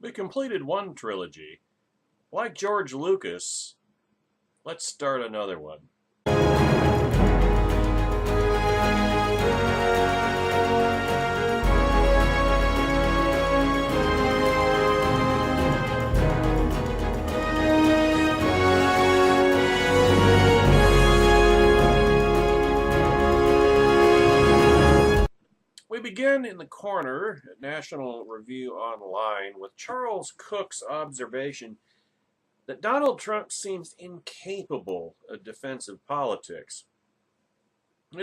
We completed one trilogy. Like George Lucas, let's start another one. We begin in the corner at National Review Online with Charles Cook's observation that Donald Trump seems incapable of defensive politics.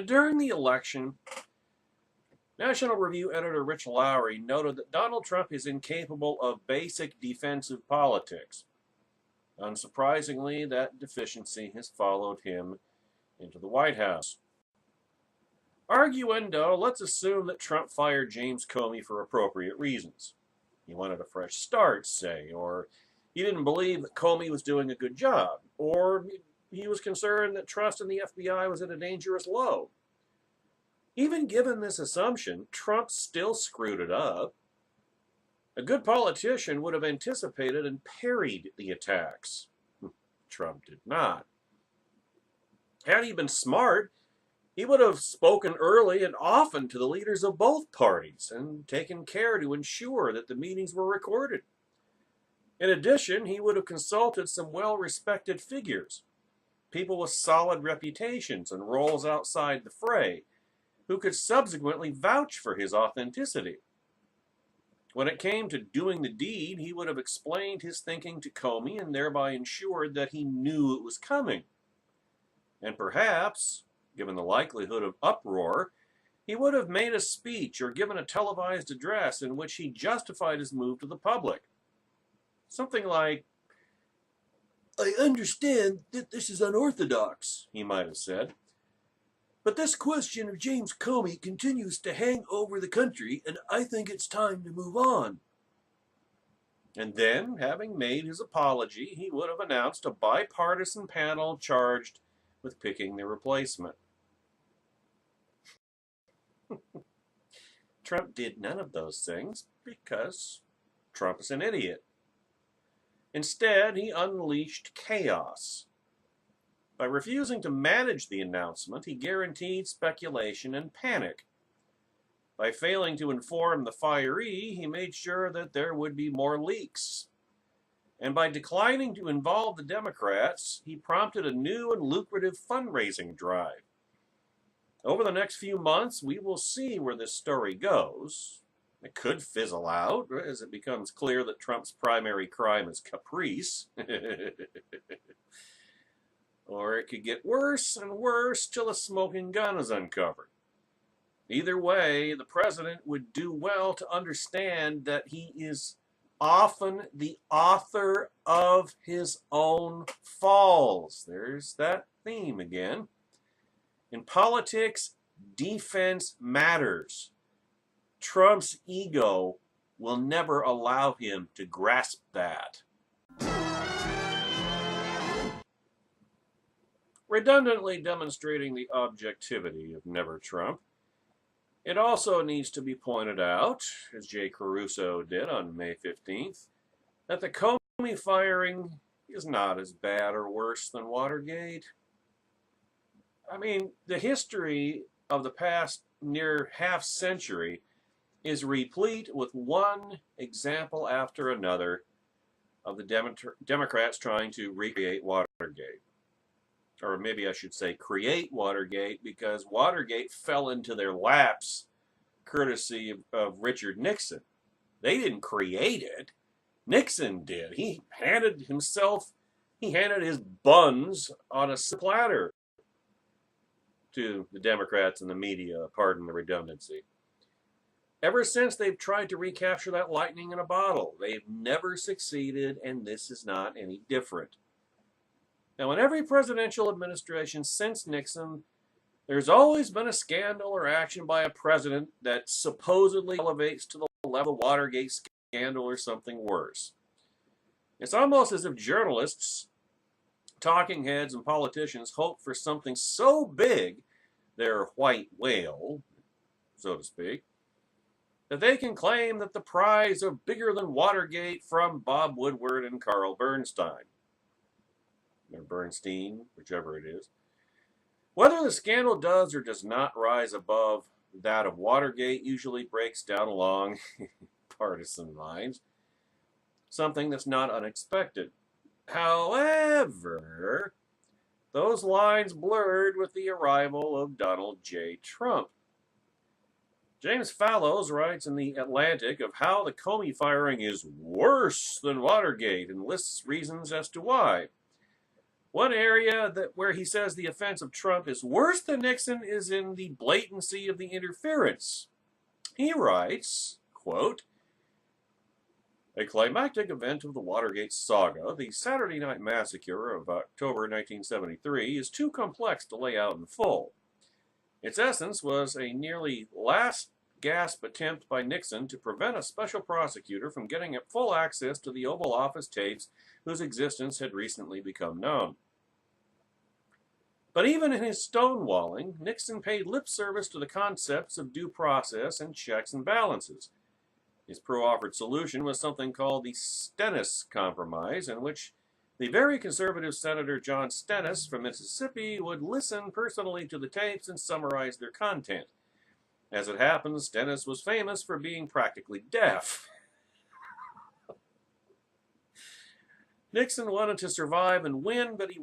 During the election, National Review editor Rich Lowry noted that Donald Trump is incapable of basic defensive politics. Unsurprisingly, that deficiency has followed him into the White House. Arguendo, let's assume that Trump fired James Comey for appropriate reasons. He wanted a fresh start, say, or he didn't believe that Comey was doing a good job, or he was concerned that trust in the FBI was at a dangerous low. Even given this assumption, Trump still screwed it up. A good politician would have anticipated and parried the attacks. Trump did not. Had he been smart, he would have spoken early and often to the leaders of both parties and taken care to ensure that the meetings were recorded. In addition, he would have consulted some well-respected figures, people with solid reputations and roles outside the fray, who could subsequently vouch for his authenticity. When it came to doing the deed, he would have explained his thinking to Comey and thereby ensured that he knew it was coming. And perhaps, given the likelihood of uproar, he would have made a speech or given a televised address in which he justified his move to the public. Something like, "I understand that this is unorthodox," he might have said, "but this question of James Comey continues to hang over the country, and I think it's time to move on." And then, having made his apology, he would have announced a bipartisan panel charged with picking the replacement. Trump did none of those things because Trump is an idiot. Instead, he unleashed chaos. By refusing to manage the announcement, he guaranteed speculation and panic. By failing to inform the firee, he made sure that there would be more leaks. And by declining to involve the Democrats, he prompted a new and lucrative fundraising drive. Over the next few months, we will see where this story goes. It could fizzle out as it becomes clear that Trump's primary crime is caprice. Or it could get worse and worse till a smoking gun is uncovered. Either way, the president would do well to understand that he is often the author of his own falls. There's that theme again. In politics, defense matters. Trump's ego will never allow him to grasp that. Redundantly demonstrating the objectivity of Never Trump, it also needs to be pointed out, as Jay Caruso did on May 15th, that the Comey firing is not as bad or worse than Watergate. I mean, the history of the past near half century is replete with one example after another of the Democrats trying to recreate Watergate. Or maybe I should say create Watergate, because Watergate fell into their laps courtesy of Richard Nixon. They didn't create it. Nixon did. He handed his buns on a platter to the Democrats and the media, pardon the redundancy. Ever since, they've tried to recapture that lightning in a bottle. They've never succeeded, and this is not any different. Now, in every presidential administration since Nixon, there's always been a scandal or action by a president that supposedly elevates to the level of Watergate scandal or something worse. It's almost as if journalists, talking heads, and politicians hope for something so big, their white whale, so to speak, that they can claim that the prize of bigger than Watergate from Bob Woodward and Carl Bernstein, or Bernstein, whichever it is. Whether the scandal does or does not rise above that of Watergate usually breaks down along partisan lines, something that's not unexpected. However, those lines blurred with the arrival of Donald J. Trump. James Fallows writes in The Atlantic of how the Comey firing is worse than Watergate and lists reasons as to why. One area where he says the offense of Trump is worse than Nixon is in the blatancy of the interference. He writes, quote, "A climactic event of the Watergate saga, the Saturday Night Massacre of October 1973, is too complex to lay out in full. Its essence was a nearly last-gasp attempt by Nixon to prevent a special prosecutor from getting full access to the Oval Office tapes whose existence had recently become known. But even in his stonewalling, Nixon paid lip service to the concepts of due process and checks and balances. His pro-offered solution was something called the Stennis Compromise, in which the very conservative Senator John Stennis from Mississippi would listen personally to the tapes and summarize their content. As it happens, Stennis was famous for being practically deaf. Nixon wanted to survive and win, but he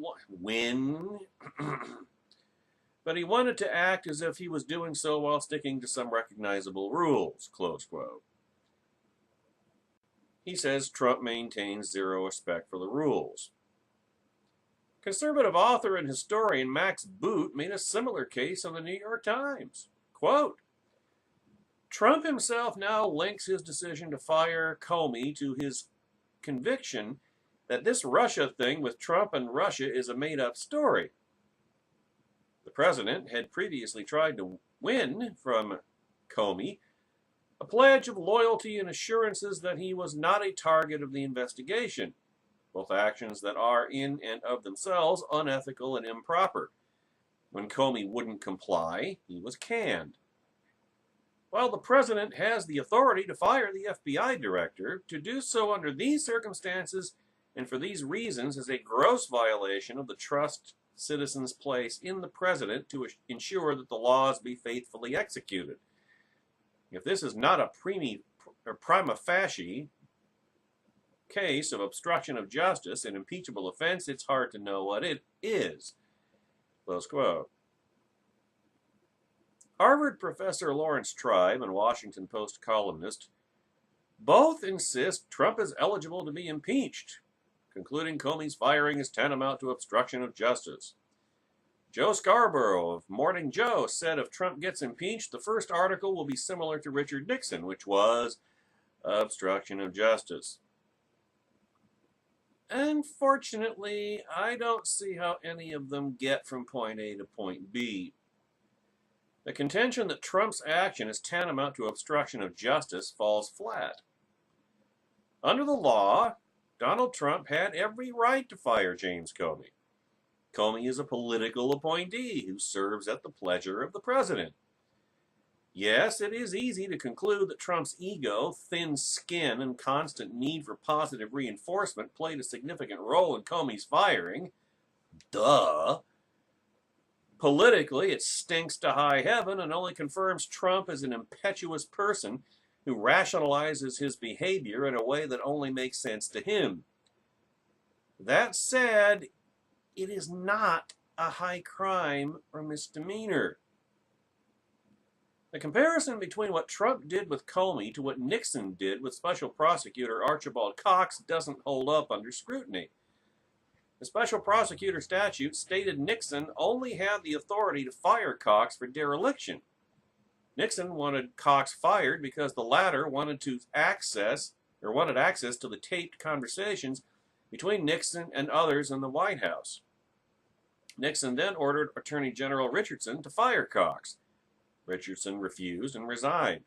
wanted to act as if he was doing so while sticking to some recognizable rules," close quote. He says Trump maintains zero respect for the rules. Conservative author and historian Max Boot made a similar case on the New York Times. Quote, "Trump himself now links his decision to fire Comey to his conviction that this Russia thing with Trump and Russia is a made-up story. The president had previously tried to win from Comey a pledge of loyalty and assurances that he was not a target of the investigation, both actions that are in and of themselves unethical and improper. When Comey wouldn't comply, he was canned. While the president has the authority to fire the FBI director, to do so under these circumstances and for these reasons is a gross violation of the trust citizens place in the president to ensure that the laws be faithfully executed. If this is not a prima facie case of obstruction of justice and impeachable offense, it's hard to know what it is." Close quote. Harvard professor Lawrence Tribe and Washington Post columnist both insist Trump is eligible to be impeached, concluding Comey's firing is tantamount to obstruction of justice. Joe Scarborough of Morning Joe said if Trump gets impeached, the first article will be similar to Richard Nixon, which was obstruction of justice. Unfortunately, I don't see how any of them get from point A to point B. The contention that Trump's action is tantamount to obstruction of justice falls flat. Under the law, Donald Trump had every right to fire James Comey. Comey is a political appointee who serves at the pleasure of the president. Yes, it is easy to conclude that Trump's ego, thin skin, and constant need for positive reinforcement played a significant role in Comey's firing. Duh. Politically, it stinks to high heaven and only confirms Trump as an impetuous person who rationalizes his behavior in a way that only makes sense to him. That said, it is not a high crime or misdemeanor. The comparison between what Trump did with Comey to what Nixon did with Special Prosecutor Archibald Cox doesn't hold up under scrutiny. The Special Prosecutor statute stated Nixon only had the authority to fire Cox for dereliction. Nixon wanted Cox fired because the latter wanted access to the taped conversations between Nixon and others in the White House. Nixon then ordered Attorney General Richardson to fire Cox. Richardson refused and resigned.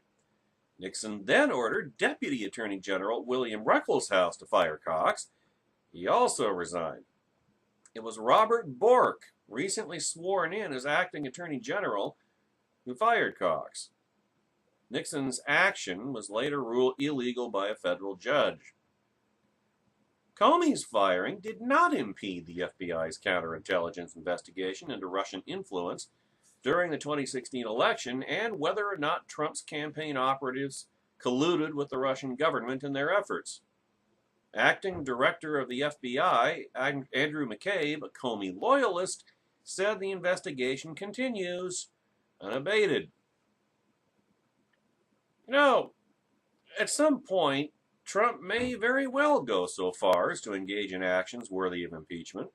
Nixon then ordered Deputy Attorney General William Ruckelshaus to fire Cox. He also resigned. It was Robert Bork, recently sworn in as acting Attorney General, who fired Cox. Nixon's action was later ruled illegal by a federal judge. Comey's firing did not impede the FBI's counterintelligence investigation into Russian influence during the 2016 election and whether or not Trump's campaign operatives colluded with the Russian government in their efforts. Acting director of the FBI, Andrew McCabe, a Comey loyalist, said the investigation continues unabated. At some point, Trump may very well go so far as to engage in actions worthy of impeachment.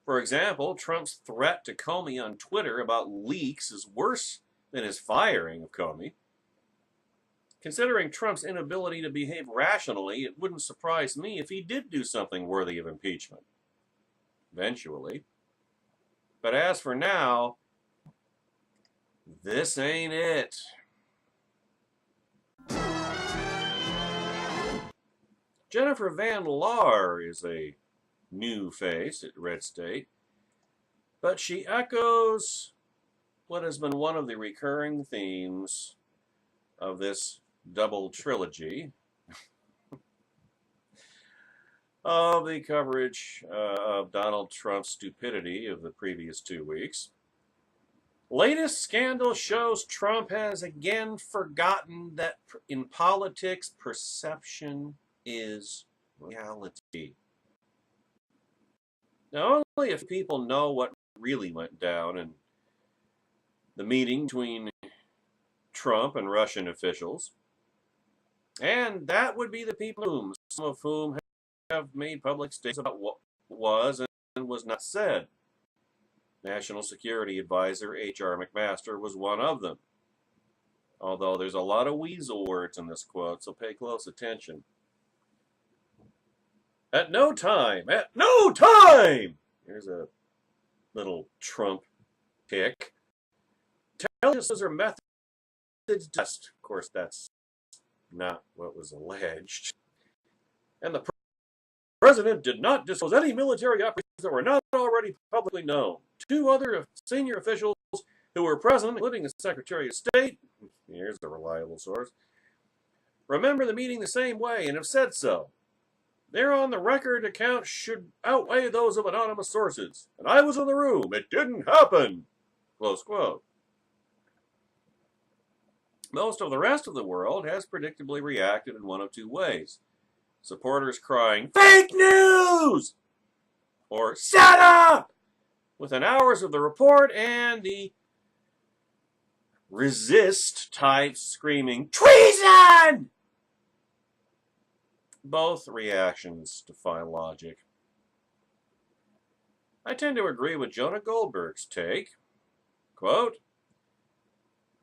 For example, Trump's threat to Comey on Twitter about leaks is worse than his firing of Comey. Considering Trump's inability to behave rationally, it wouldn't surprise me if he did do something worthy of impeachment. Eventually. But as for now, this ain't it. Jennifer Van Laar is a new face at Red State, but she echoes what has been one of the recurring themes of this double trilogy of the coverage of Donald Trump's stupidity of the previous 2 weeks. Latest scandal shows Trump has again forgotten that in politics, perception is reality. Now, only if people know what really went down in the meeting between Trump and Russian officials, and that would be the people some of whom have made public statements about what was and was not said. National Security Advisor H.R. McMaster was one of them. Although there's a lot of weasel words in this quote, so pay close attention. At no time, here's a little Trump pick. Intelligence or methods test. Of course, that's not what was alleged. And the president did not disclose any military operations that were not already publicly known. 2 other senior officials who were present, including the Secretary of State, here's a reliable source, remember the meeting the same way and have said so. Their on-the-record accounts should outweigh those of anonymous sources. And I was in the room. It didn't happen. Close quote. Most of the rest of the world has predictably reacted in one of 2 ways. Supporters crying, "Fake news!" or "Shut up!" within hours of the report, and the resist types screaming, "Treason!" Both reactions defy logic. I tend to agree with Jonah Goldberg's take. Quote,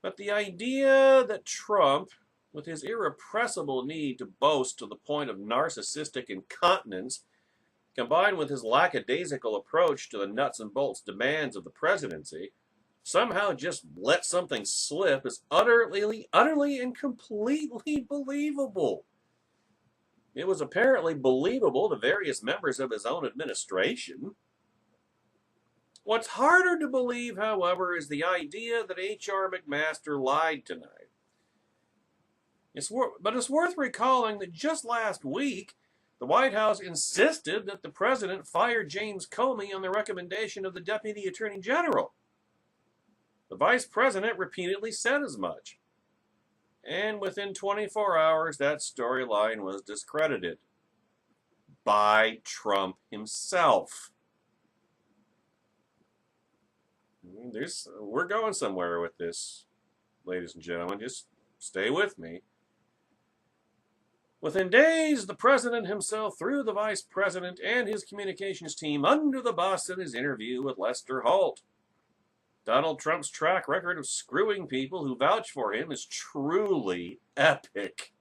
but the idea that Trump, with his irrepressible need to boast to the point of narcissistic incontinence, combined with his lackadaisical approach to the nuts and bolts demands of the presidency, somehow just let something slip is utterly and completely believable. It was apparently believable to various members of his own administration. What's harder to believe, however, is the idea that H.R. McMaster lied tonight. But it's worth recalling that just last week, the White House insisted that the president fire James Comey on the recommendation of the Deputy Attorney General. The Vice President repeatedly said as much. And within 24 hours, that storyline was discredited by Trump himself. We're going somewhere with this, ladies and gentlemen. Just stay with me. Within days, the president himself threw the vice president and his communications team under the bus in his interview with Lester Holt. Donald Trump's track record of screwing people who vouch for him is truly epic.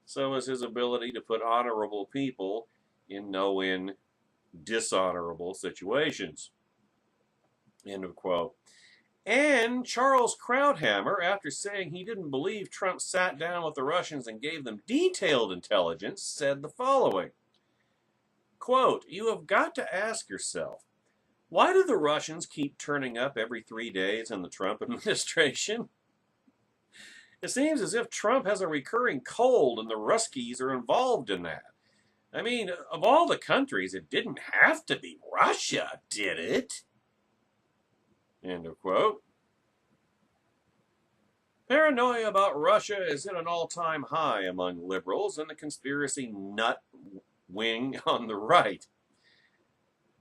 So is his ability to put honorable people in no-win, dishonorable situations. End of quote. And Charles Krauthammer, after saying he didn't believe Trump sat down with the Russians and gave them detailed intelligence, said the following, quote, you have got to ask yourself, why do the Russians keep turning up every 3 days in the Trump administration? It seems as if Trump has a recurring cold and the Ruskies are involved in that. I mean, of all the countries, it didn't have to be Russia, did it? End of quote. Paranoia about Russia is at an all-time high among liberals and the conspiracy nut wing on the right.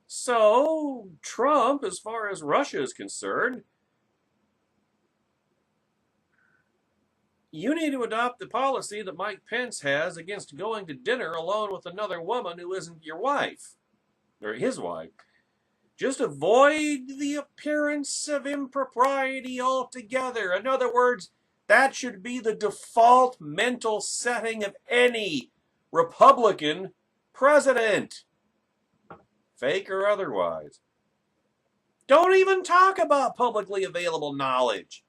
So, Trump, as far as Russia is concerned, you need to adopt the policy that Mike Pence has against going to dinner alone with another woman who isn't your wife, or his wife. Just avoid the appearance of impropriety altogether. In other words, that should be the default mental setting of any Republican president, fake or otherwise. Don't even talk about publicly available knowledge.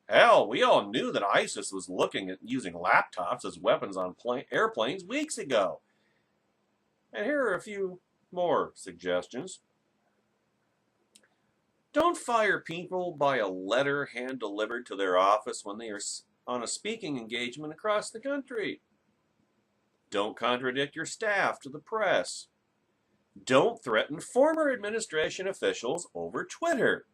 Hell, we all knew that ISIS was looking at using laptops as weapons on airplanes weeks ago. And here are a few more suggestions. Don't fire people by a letter hand-delivered to their office when they are on a speaking engagement across the country. Don't contradict your staff to the press. Don't threaten former administration officials over Twitter.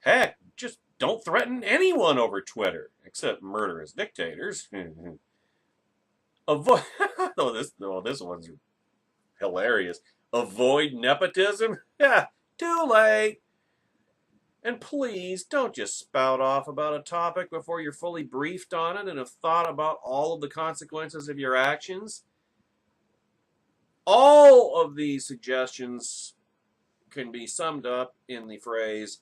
Heck, just don't threaten anyone over Twitter, except murderous dictators. Avoid. This one's hilarious. Avoid nepotism? Yeah, too late. And please don't just spout off about a topic before you're fully briefed on it and have thought about all of the consequences of your actions. All of these suggestions can be summed up in the phrase,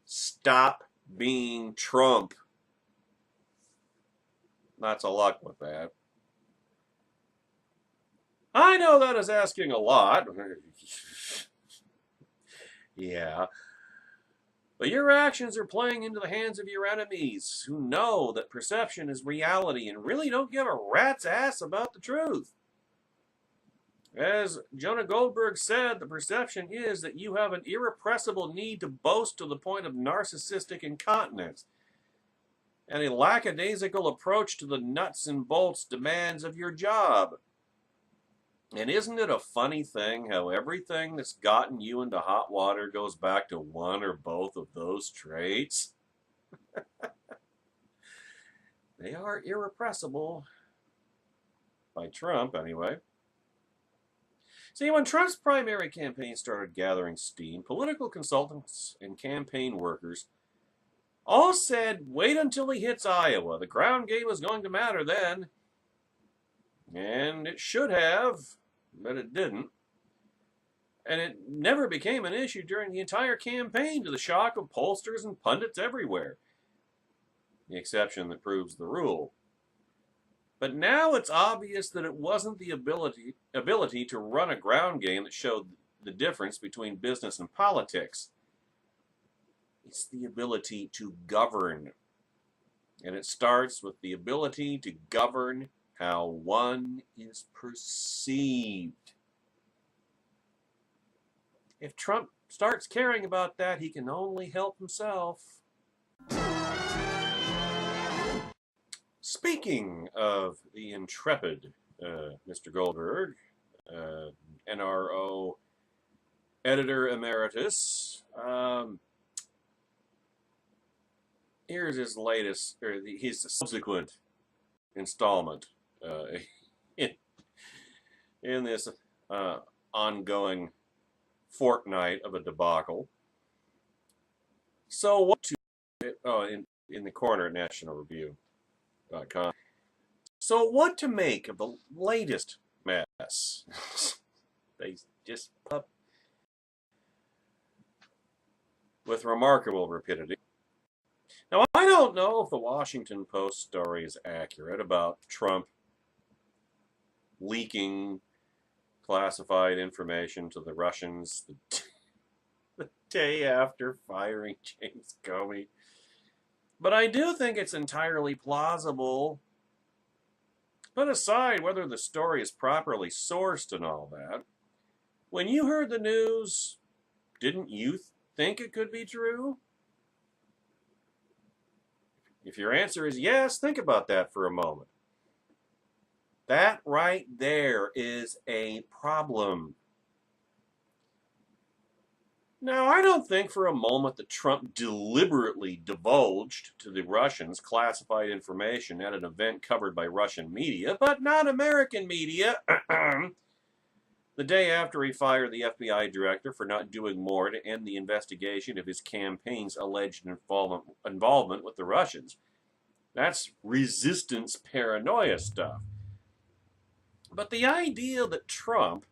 stop being Trump. Lots of luck with that. I know that is asking a lot. Yeah. But your actions are playing into the hands of your enemies, who know that perception is reality and really don't give a rat's ass about the truth. As Jonah Goldberg said, the perception is that you have an irrepressible need to boast to the point of narcissistic incontinence, and a lackadaisical approach to the nuts and bolts demands of your job. And isn't it a funny thing how everything that's gotten you into hot water goes back to one or both of those traits? They are irrepressible. By Trump, anyway. See, when Trump's primary campaign started gathering steam, political consultants and campaign workers all said, wait until he hits Iowa. The ground game is going to matter then. And it should have, but it didn't. And it never became an issue during the entire campaign, to the shock of pollsters and pundits everywhere. The exception that proves the rule. But now it's obvious that it wasn't the ability to run a ground game that showed the difference between business and politics. It's the ability to govern. And it starts with the ability to govern how one is perceived. If Trump starts caring about that, he can only help himself. Speaking of the intrepid Mr. Goldberg, NRO editor emeritus, here's his latest, or his subsequent installment in this ongoing fortnight of a debacle. So what to in the corner at nationalreview.com. So what to make of the latest mess? They just pop with remarkable rapidity. Now, I don't know if the Washington Post story is accurate about Trump leaking classified information to the Russians the day after firing James Comey. But I do think it's entirely plausible. Put aside whether the story is properly sourced and all that, when you heard the news, didn't you think it could be true? If your answer is yes, think about that for a moment. That right there is a problem. Now, I don't think for a moment that Trump deliberately divulged to the Russians classified information at an event covered by Russian media, but not American media, the day after he fired the FBI director for not doing more to end the investigation of his campaign's alleged involvement with the Russians. That's resistance paranoia stuff. But the idea that Trump,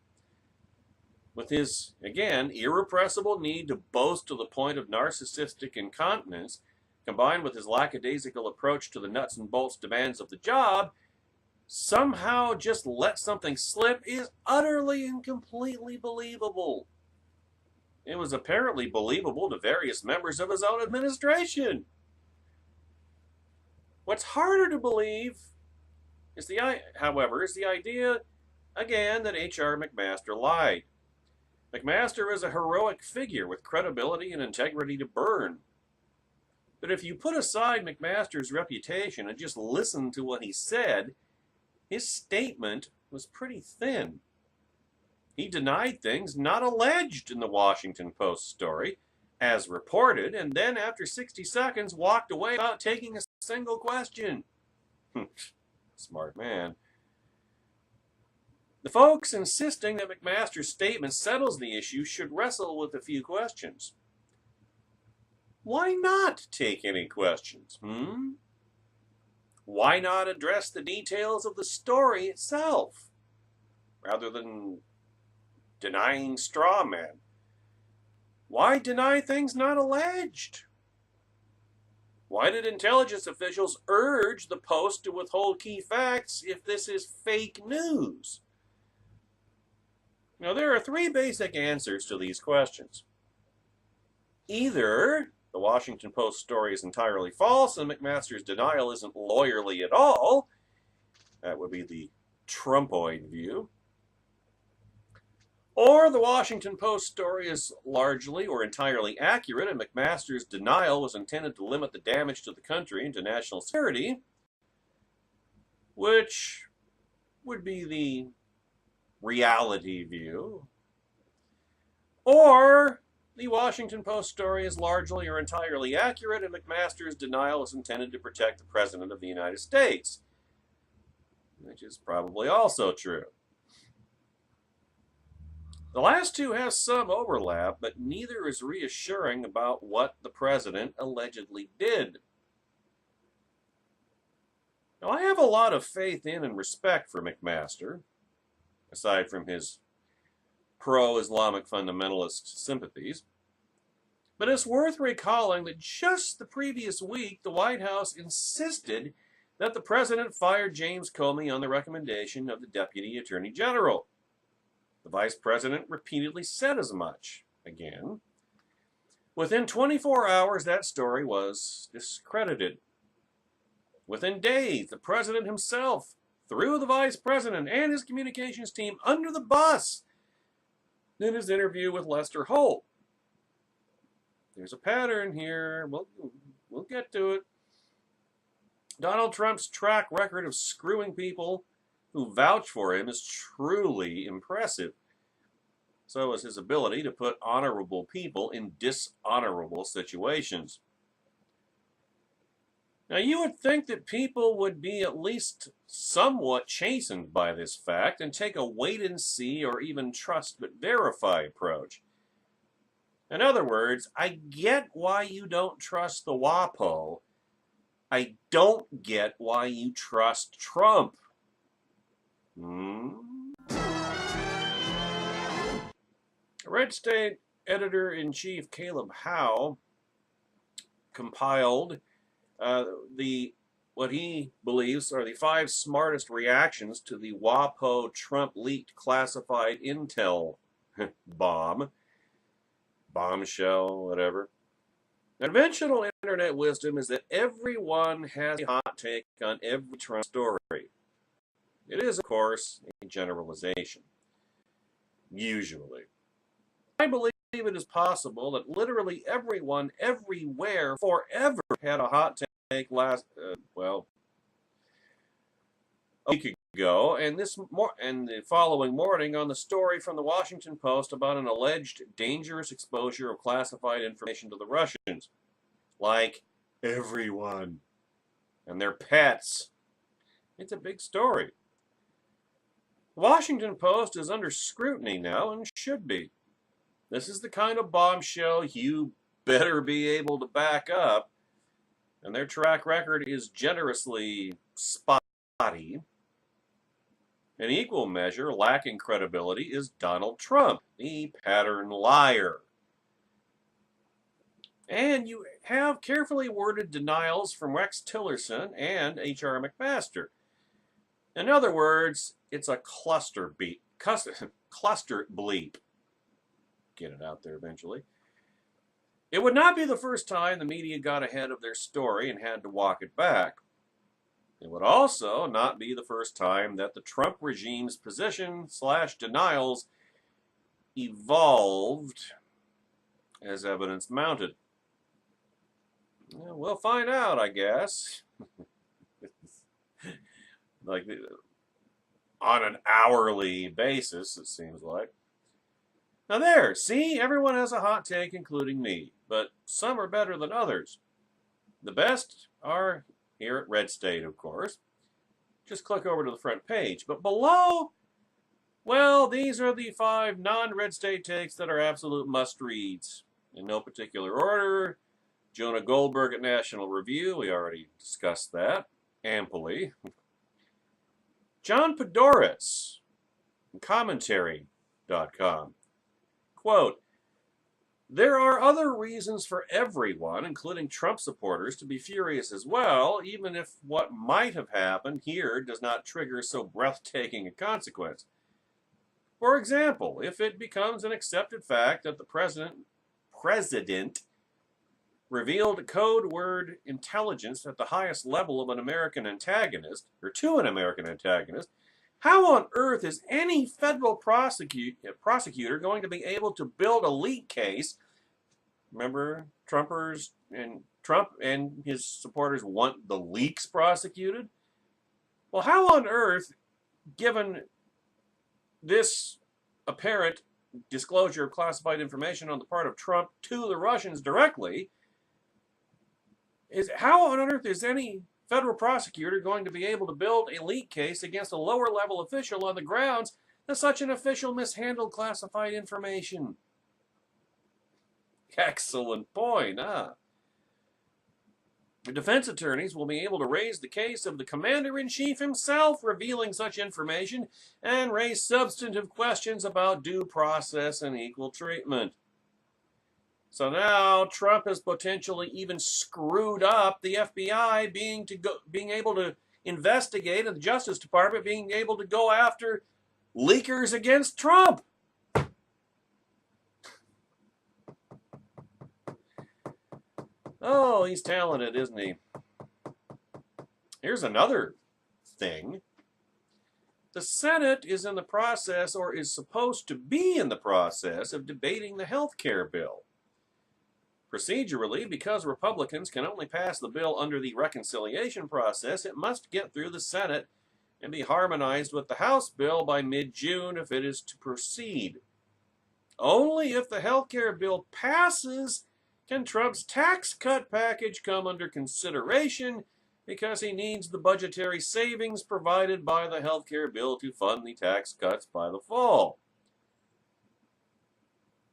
with his, again, irrepressible need to boast to the point of narcissistic incontinence, combined with his lackadaisical approach to the nuts and bolts demands of the job, somehow just let something slip is utterly and completely believable. It was apparently believable to various members of his own administration. What's harder to believe is the idea, again, that H.R. McMaster lied. McMaster is a heroic figure with credibility and integrity to burn. But if you put aside McMaster's reputation and just listen to what he said, his statement was pretty thin. He denied things not alleged in the Washington Post story, as reported, and then after 60 seconds walked away without taking a single question. Smart man. The folks insisting that McMaster's statement settles the issue should wrestle with a few questions. Why not take any questions? Why not address the details of the story itself, rather than denying straw men? Why deny things not alleged? Why did intelligence officials urge the Post to withhold key facts if this is fake news? Now, there are three basic answers to these questions. Either the Washington Post story is entirely false and McMaster's denial isn't lawyerly at all. That would be the Trumpoid view. Or the Washington Post story is largely or entirely accurate and McMaster's denial was intended to limit the damage to the country and to national security, which would be the reality view. Or the Washington Post story is largely or entirely accurate and McMaster's denial is intended to protect the President of the United States, which is probably also true. The last two have some overlap, but neither is reassuring about what the President allegedly did. Now, I have a lot of faith in and respect for McMaster, aside from his pro-Islamic fundamentalist sympathies. But it's worth recalling that just the previous week, the White House insisted that the President fired James Comey on the recommendation of the Deputy Attorney General. The Vice President repeatedly said as much, again. Within 24 hours, that story was discredited. Within days, the President himself threw the Vice President and his communications team under the bus in his interview with Lester Holt. There's a pattern here. We'll get to it. Donald Trump's track record of screwing people who vouch for him is truly impressive. So is his ability to put honorable people in dishonorable situations. Now, you would think that people would be at least somewhat chastened by this fact and take a wait-and-see or even trust but verify approach. In other words, I get why you don't trust the WAPO. I don't get why you trust Trump. Red State Editor-in-Chief Caleb Howe compiled what he believes are the 5 smartest reactions to the WAPO Trump leaked classified intel bombshell, whatever. Conventional internet wisdom is that everyone has a hot take on every Trump story. It is, of course, a generalization. Usually. I believe it is possible that literally everyone, everywhere, forever had a hot take a week ago, and the following morning on the story from the Washington Post about an alleged dangerous exposure of classified information to the Russians, like everyone and their pets. It's a big story. The Washington Post is under scrutiny now and should be. This is the kind of bombshell you better be able to back up, and their track record is generously spotty. In equal measure, lacking credibility is Donald Trump, the pattern liar. And you have carefully worded denials from Rex Tillerson and H.R. McMaster. In other words, it's a cluster bleep. Get it out there eventually. It would not be the first time the media got ahead of their story and had to walk it back. It would also not be the first time that the Trump regime's position/denials evolved as evidence mounted. We'll find out, I guess. Like on an hourly basis, it seems like. Now there, see, everyone has a hot take, including me, but some are better than others. The best are here at Red State, of course. Just click over to the front page. But below, well, these are the 5 non-Red State takes that are absolute must-reads. In no particular order. Jonah Goldberg at National Review, we already discussed that amply. John Podhoretz, commentary.com. Quote, there are other reasons for everyone, including Trump supporters, to be furious as well, even if what might have happened here does not trigger so breathtaking a consequence. For example, if it becomes an accepted fact that the president revealed code word intelligence at the highest level of an American antagonist, or to an American antagonist, how on earth is any federal prosecutor going to be able to build a leak case? Remember, Trump and his supporters want the leaks prosecuted? Well, how on earth, given this apparent disclosure of classified information on the part of Trump to the Russians directly, how on earth is any federal prosecutor going to be able to build a leak case against a lower level official on the grounds that such an official mishandled classified information? Excellent point, huh? The defense attorneys will be able to raise the case of the commander-in-chief himself revealing such information and raise substantive questions about due process and equal treatment. So now Trump has potentially even screwed up the FBI being able to investigate, and the Justice Department being able to go after leakers against Trump. Oh, he's talented, isn't he? Here's another thing. The Senate is in the process, or is supposed to be in the process, of debating the health care bill. Procedurally, because Republicans can only pass the bill under the reconciliation process, it must get through the Senate and be harmonized with the House bill by mid-June if it is to proceed. Only if the health care bill passes can Trump's tax cut package come under consideration, because he needs the budgetary savings provided by the health care bill to fund the tax cuts by the fall.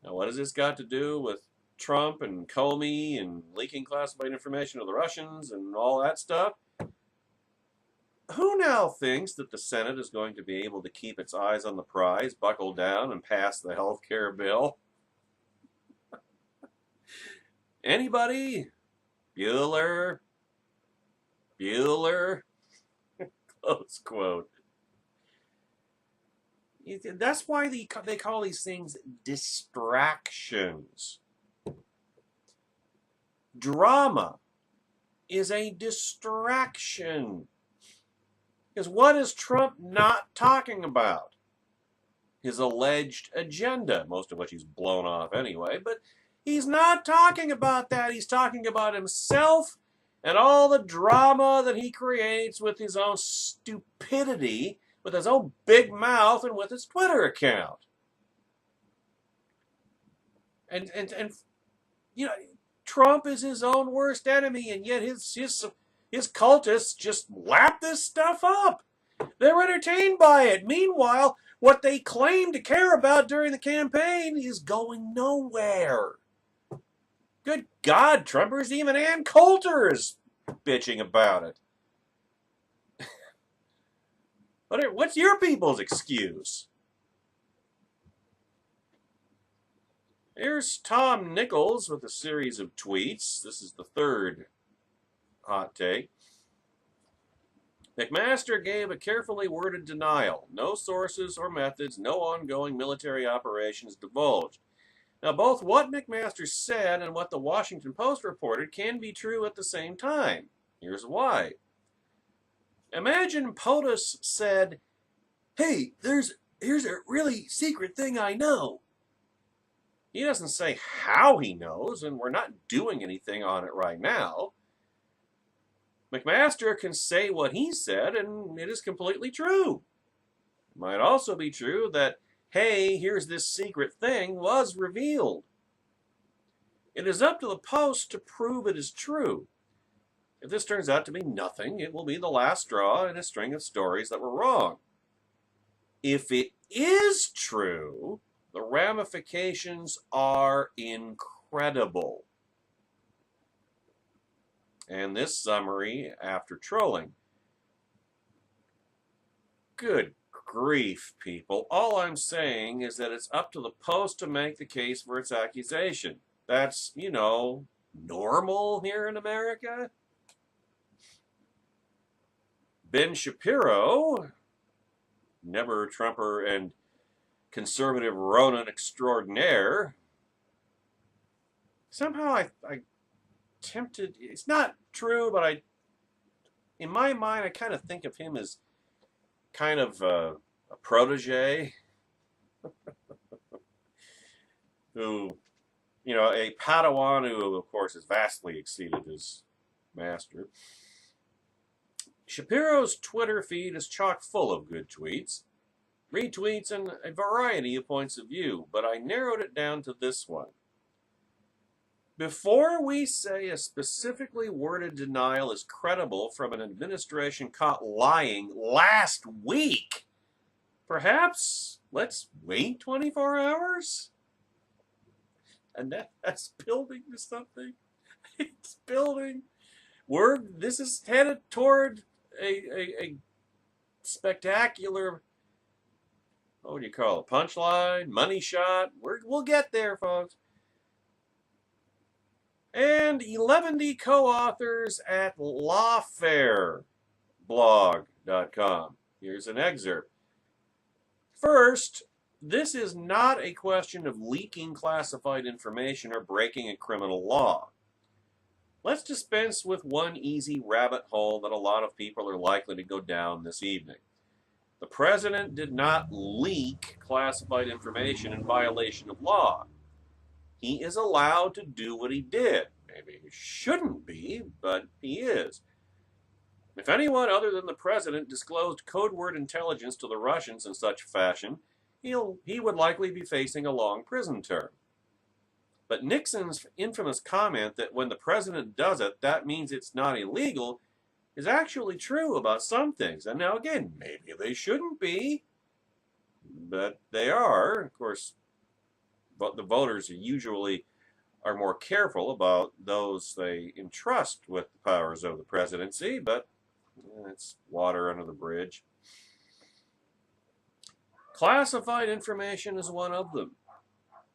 Now, what has this got to do with Trump and Comey and leaking classified information to the Russians and all that stuff? Who now thinks that the Senate is going to be able to keep its eyes on the prize, buckle down, and pass the health care bill? Anybody? Bueller? Close quote. That's why they call these things distractions. Drama is a distraction. Because what is Trump not talking about? His alleged agenda, most of which he's blown off anyway, but he's not talking about that. He's talking about himself and all the drama that he creates with his own stupidity, with his own big mouth, and with his Twitter account. And you know, Trump is his own worst enemy, and yet his cultists just lap this stuff up. They're entertained by it. Meanwhile, what they claim to care about during the campaign is going nowhere. Good God, Trumpers, even Ann Coulter is bitching about it. What's your people's excuse? Here's Tom Nichols with a series of tweets. This is the third hot take. McMaster gave a carefully worded denial. No sources or methods, no ongoing military operations divulged. Now, both what McMaster said and what the Washington Post reported can be true at the same time. Here's why. Imagine POTUS said, "Hey, here's a really secret thing I know." He doesn't say how he knows, and we're not doing anything on it right now. McMaster can say what he said, and it is completely true. It might also be true that, hey, here's this secret thing was revealed. It is up to the Post to prove it is true. If this turns out to be nothing, it will be the last straw in a string of stories that were wrong. If it is true, the ramifications are incredible. And this summary after trolling. Good grief, people. All I'm saying is that it's up to the Post to make the case for its accusation. That's, normal here in America. Ben Shapiro, never Trumper and conservative Ronin extraordinaire, somehow I tempted, it's not true, but in my mind, I kind of think of him as kind of a protege who, a Padawan who, of course, has vastly exceeded his master. Shapiro's Twitter feed is chock full of good tweets, retweets, and a variety of points of view, but I narrowed it down to this one. Before we say a specifically worded denial is credible from an administration caught lying last week, perhaps let's wait 24 hours? And that's building to something. It's building. This is headed toward a spectacular, what do you call it, punchline, money shot. We'll get there, folks. And 11 co-authors at lawfareblog.com. Here's an excerpt. First, this is not a question of leaking classified information or breaking a criminal law. Let's dispense with one easy rabbit hole that a lot of people are likely to go down this evening. The president did not leak classified information in violation of law. He is allowed to do what he did. Maybe he shouldn't be, but he is. If anyone other than the president disclosed code word intelligence to the Russians in such fashion, he would likely be facing a long prison term. But Nixon's infamous comment that when the president does it, that means it's not illegal, is actually true about some things. And now again, maybe they shouldn't be, but they are. Of course, but the voters usually are more careful about those they entrust with the powers of the presidency, but it's water under the bridge. Classified information is one of them.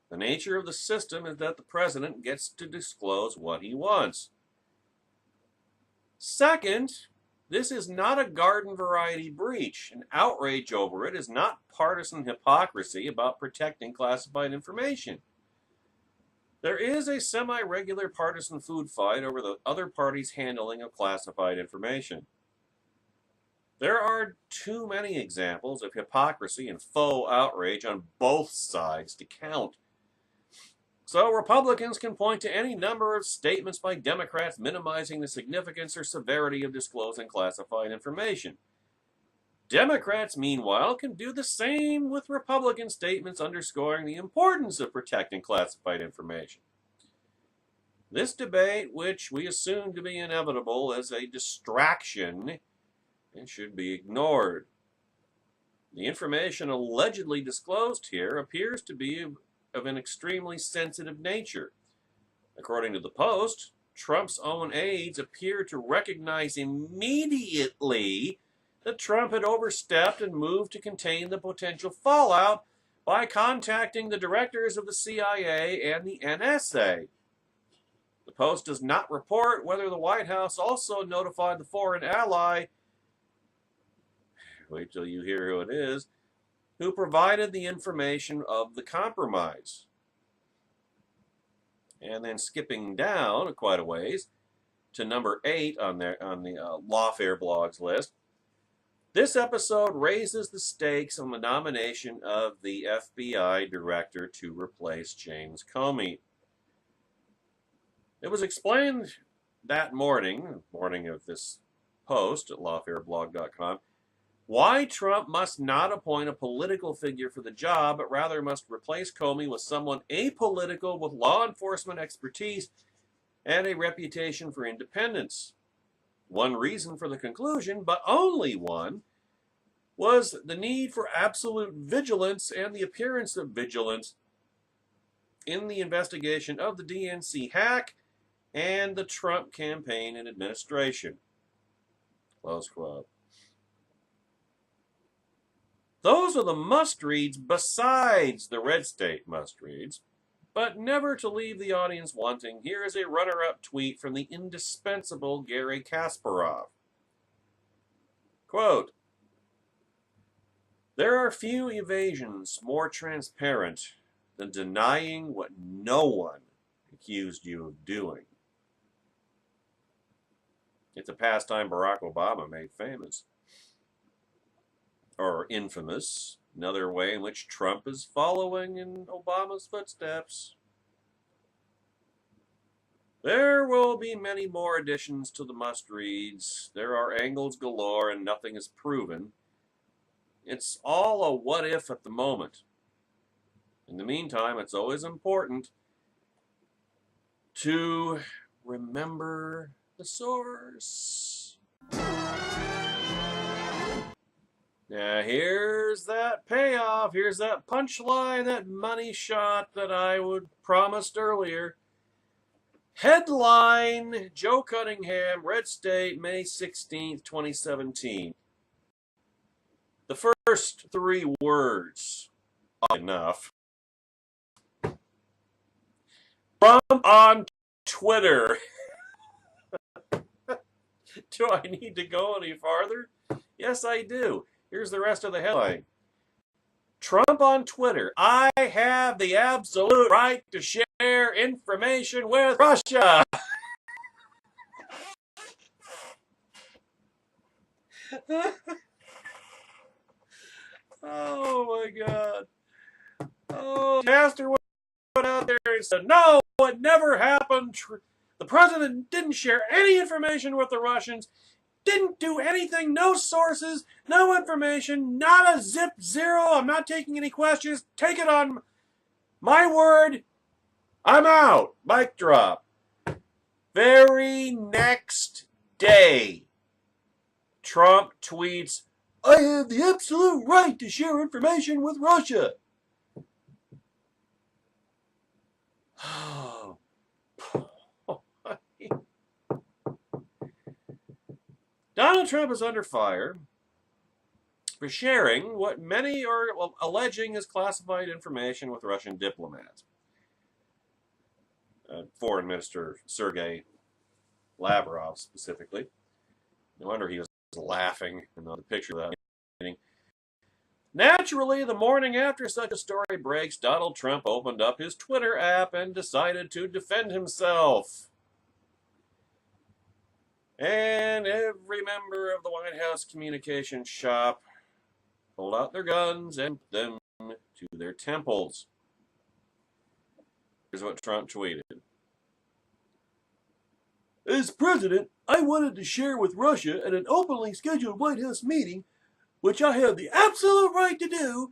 The nature of the system is that the president gets to disclose what he wants. Second, this is not a garden variety breach. An outrage over it is not partisan hypocrisy about protecting classified information. There is a semi-regular partisan food fight over the other party's handling of classified information. There are too many examples of hypocrisy and faux outrage on both sides to count. So Republicans can point to any number of statements by Democrats minimizing the significance or severity of disclosing classified information. Democrats, meanwhile, can do the same with Republican statements underscoring the importance of protecting classified information. This debate, which we assume to be inevitable, is a distraction and should be ignored. The information allegedly disclosed here appears to be of an extremely sensitive nature. According to the Post, Trump's own aides appear to recognize immediately that Trump had overstepped and moved to contain the potential fallout by contacting the directors of the CIA and the NSA. The Post does not report whether the White House also notified the foreign ally, wait till you hear who it is, who provided the information of the compromise. And then skipping down quite a ways to number 8 on the Lawfare blogs list, this episode raises the stakes on the nomination of the FBI director to replace James Comey. It was explained that morning of this post at lawfareblog.com, why Trump must not appoint a political figure for the job, but rather must replace Comey with someone apolitical with law enforcement expertise and a reputation for independence. One reason for the conclusion, but only one, was the need for absolute vigilance and the appearance of vigilance in the investigation of the DNC hack and the Trump campaign and administration. Close quote. Those are the must-reads besides the red state must-reads, but never to leave the audience wanting, here is a runner-up tweet from the indispensable Gary Kasparov. Quote, "There are few evasions more transparent than denying what no one accused you of doing." It's a pastime Barack Obama made famous. Or infamous, another way in which Trump is following in Obama's footsteps. There will be many more additions to the must-reads. There are angles galore and nothing is proven. It's all a what-if at the moment. In the meantime, it's always important to remember the source. Now, here's that payoff. Here's that punchline, that money shot that I promised earlier. Headline, Joe Cunningham, Red State, May 16th, 2017. The first 3 words, enough. Trump on Twitter. Do I need to go any farther? Yes, I do. Here's the rest of the headline. Trump on Twitter. I have the absolute right to share information with Russia. Oh my God. Oh, Pastor went out there and said, no, it never happened. The president didn't share any information with the Russians. Didn't do anything, no sources, no information, not a zip zero. I'm not taking any questions. Take it on my word. I'm out. Mic drop. Very next day, Trump tweets, I have the absolute right to share information with Russia. Donald Trump is under fire for sharing what many are alleging is classified information with Russian diplomats. Foreign Minister Sergei Lavrov specifically. No wonder he was laughing in the picture of that meeting. Naturally, the morning after such a story breaks, Donald Trump opened up his Twitter app and decided to defend himself. And every member of the White House communications shop pulled out their guns and put them to their temples. Here's what Trump tweeted. As president, I wanted to share with Russia at an openly scheduled White House meeting, which I have the absolute right to do,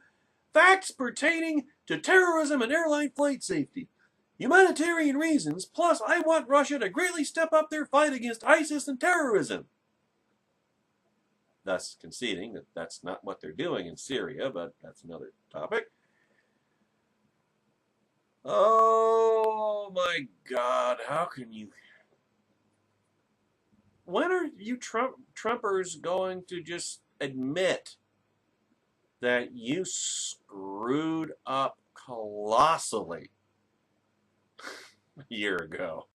facts pertaining to terrorism and airline flight safety. Humanitarian reasons, plus I want Russia to greatly step up their fight against ISIS and terrorism. Thus conceding that that's not what they're doing in Syria, but that's another topic. Oh my God, how can you... When are you Trumpers going to just admit that you screwed up colossally a year ago?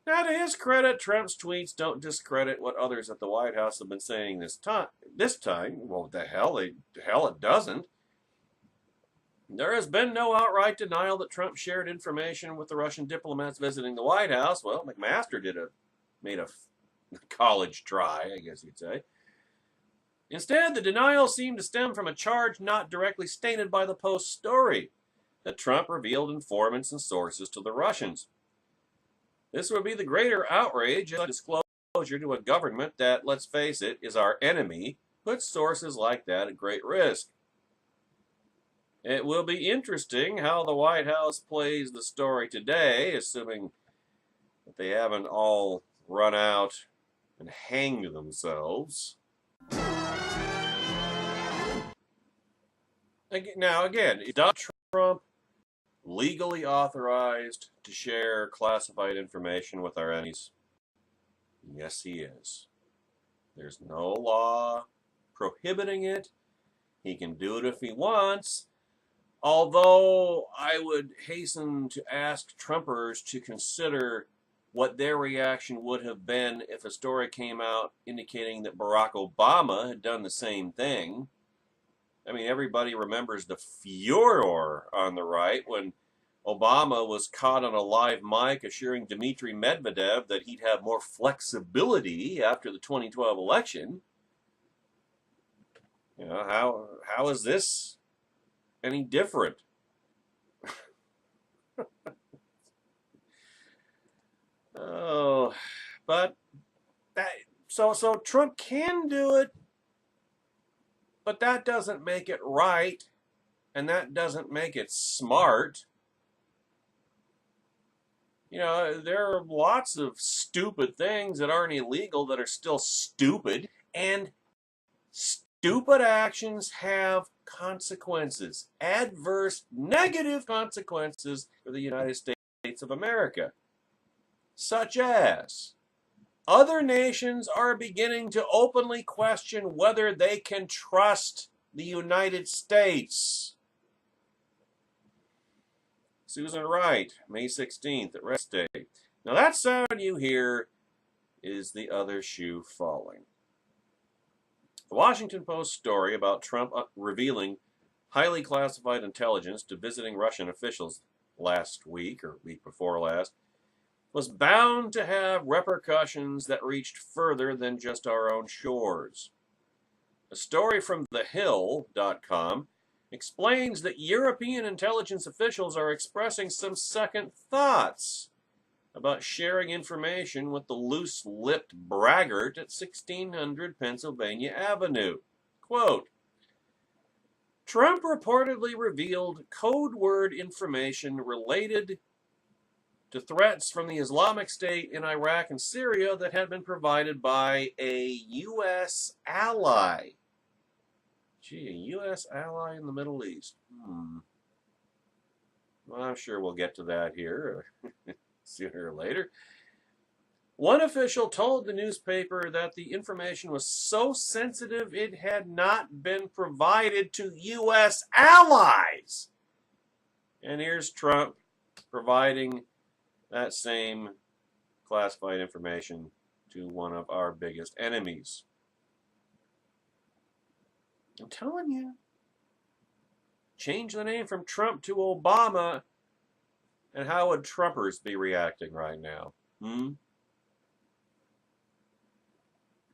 Now, to his credit, Trump's tweets don't discredit what others at the White House have been saying this time. Well, the hell it doesn't. There has been no outright denial that Trump shared information with the Russian diplomats visiting the White House. Well, McMaster made a college try, I guess you'd say. Instead, the denial seemed to stem from a charge not directly stated by the Post story, that Trump revealed informants and sources to the Russians. This would be the greater outrage if disclosure to a government that, let's face it, is our enemy, puts sources like that at great risk. It will be interesting how the White House plays the story today, assuming that they haven't all run out and hanged themselves. Now, again, is Donald Trump legally authorized to share classified information with our enemies? Yes, he is. There's no law prohibiting it. He can do it if he wants. Although I would hasten to ask Trumpers to consider what their reaction would have been if a story came out indicating that Barack Obama had done the same thing. I mean, everybody remembers the furor on the right when Obama was caught on a live mic assuring Dmitry Medvedev that he'd have more flexibility after the 2012 election. You know, how is this any different? Oh, but so Trump can do it, but that doesn't make it right, and that doesn't make it smart. You know, there are lots of stupid things that aren't illegal that are still stupid, and stupid actions have consequences, adverse, negative consequences for the United States of America, such as other nations are beginning to openly question whether they can trust the United States. Susan Wright, May 16th at Red State. Now that sound you hear is the other shoe falling. The Washington Post story about Trump revealing highly classified intelligence to visiting Russian officials last week, or week before last, was bound to have repercussions that reached further than just our own shores. A story from thehill.com explains that European intelligence officials are expressing some second thoughts about sharing information with the loose-lipped braggart at 1600 Pennsylvania Avenue. Quote, Trump reportedly revealed code word information related to threats from the Islamic State in Iraq and Syria that had been provided by a U.S. ally. Gee, a U.S. ally in the Middle East. Well, I'm sure we'll get to that here sooner or later. One official told the newspaper that the information was so sensitive it had not been provided to U.S. allies. And here's Trump providing that same classified information to one of our biggest enemies. I'm telling you, change the name from Trump to Obama, and how would Trumpers be reacting right now?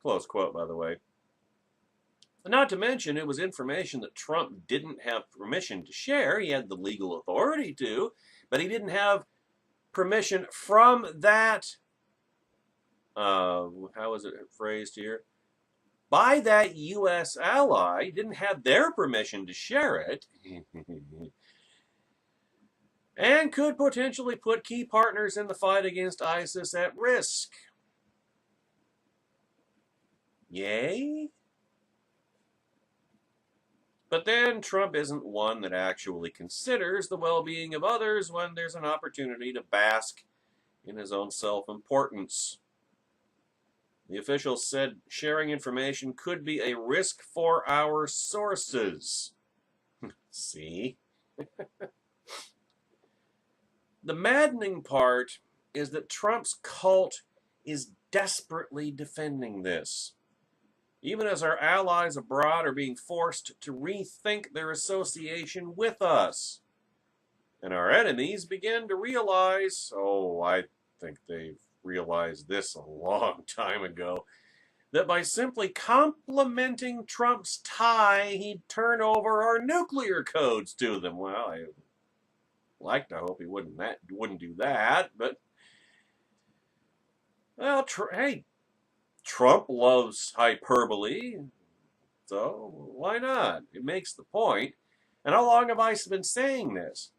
Close quote, by the way. Not to mention, it was information that Trump didn't have permission to share. He had the legal authority to, but he didn't have permission from that, how is it phrased here? By that U.S. ally. He didn't have their permission to share it. And could potentially put key partners in the fight against ISIS at risk. Yay? But then Trump isn't one that actually considers the well-being of others when there's an opportunity to bask in his own self-importance. The official said sharing information could be a risk for our sources. See? The maddening part is that Trump's cult is desperately defending this, even as our allies abroad are being forced to rethink their association with us. And our enemies begin to realize, oh, I think they've realized this a long time ago, that by simply complimenting Trump's tie, he'd turn over our nuclear codes to them. Well, I like to hope he wouldn't do that, but, well, hey, Trump loves hyperbole, so why not? It makes the point. And how long have I been saying this?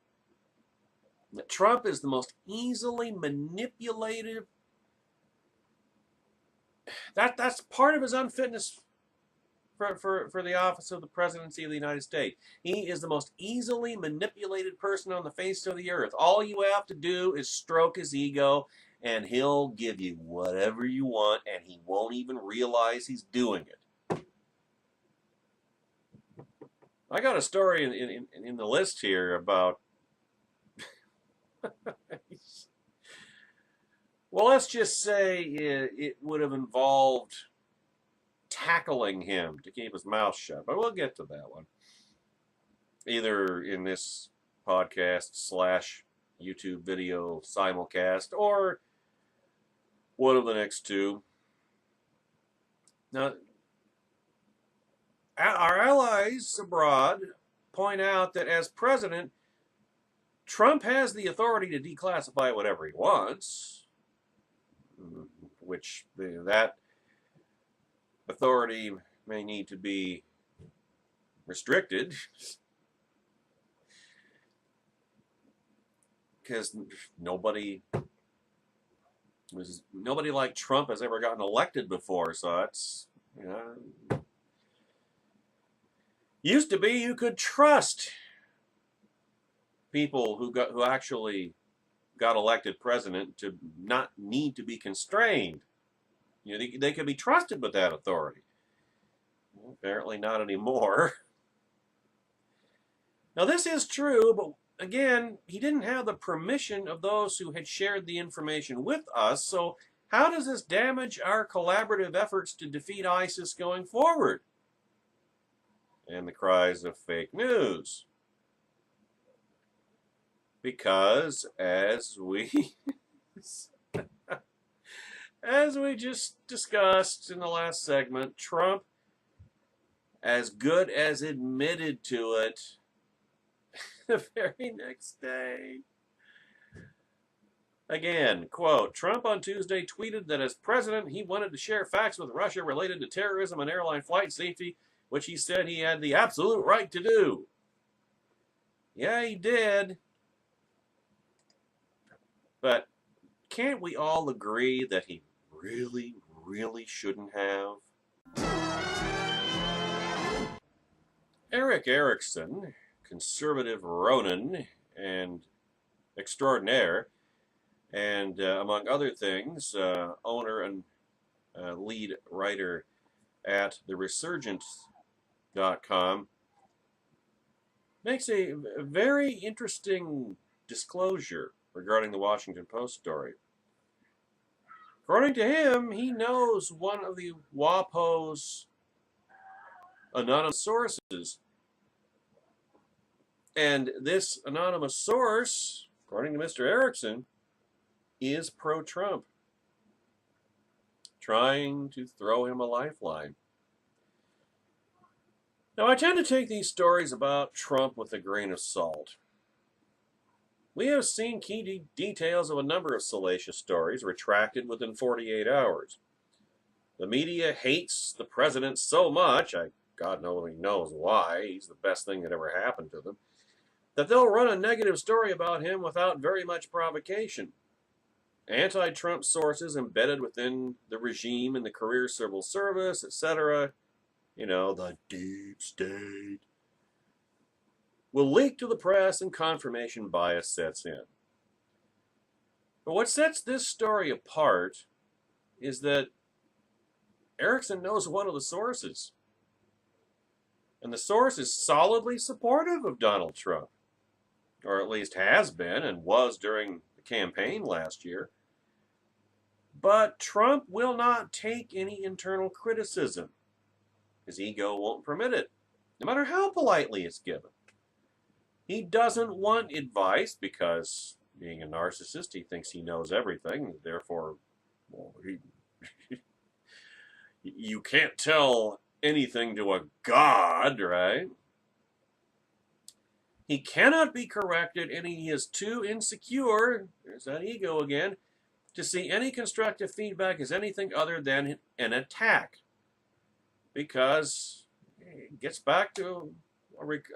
That Trump is the most easily manipulated. That's part of his unfitness for the office of the presidency of the United States. He is the most easily manipulated person on the face of the earth. All you have to do is stroke his ego, and he'll give you whatever you want, and he won't even realize he's doing it. I got a story in the list here about... Well, let's just say it would have involved tackling him to keep his mouth shut, but we'll get to that one. Either in this podcast / YouTube video simulcast, or one of the next two. Now, our allies abroad point out that as president, Trump has the authority to declassify whatever he wants, which that authority may need to be restricted, because nobody like Trump has ever gotten elected before. So that's, used to be you could trust people who actually got elected president to not need to be constrained. They could be trusted with that authority. Well, apparently not anymore. Now, this is true, but again, he didn't have the permission of those who had shared the information with us, so how does this damage our collaborative efforts to defeat ISIS going forward? And the cries of fake news. Because, as we just discussed in the last segment, Trump, as good as admitted to it the very next day. Again, quote, Trump on Tuesday tweeted that as president, he wanted to share facts with Russia related to terrorism and airline flight safety, which he said he had the absolute right to do. Yeah, he did. But can't we all agree that he really, really shouldn't have? Eric Erickson, conservative Ronin and extraordinaire, and among other things, owner and lead writer at theresurgence.com, makes a very interesting disclosure regarding the Washington Post story. According to him, he knows one of the WAPO's anonymous sources. And this anonymous source, according to Mr. Erickson, is pro-Trump, trying to throw him a lifeline. Now, I tend to take these stories about Trump with a grain of salt. We have seen key details of a number of salacious stories retracted within 48 hours. The media hates the president so much, God only knows why, he's the best thing that ever happened to them, that they'll run a negative story about him without very much provocation. Anti-Trump sources embedded within the regime in the career civil service, etc., the deep state, will leak to the press and confirmation bias sets in. But what sets this story apart is that Erickson knows one of the sources. And the source is solidly supportive of Donald Trump, or at least has been and was during the campaign last year. But Trump will not take any internal criticism. His ego won't permit it, no matter how politely it's given. He doesn't want advice because, being a narcissist, he thinks he knows everything. Therefore, you can't tell anything to a god, right? He cannot be corrected, and he is too insecure, there's that ego again, to see any constructive feedback as anything other than an attack. Because it gets back to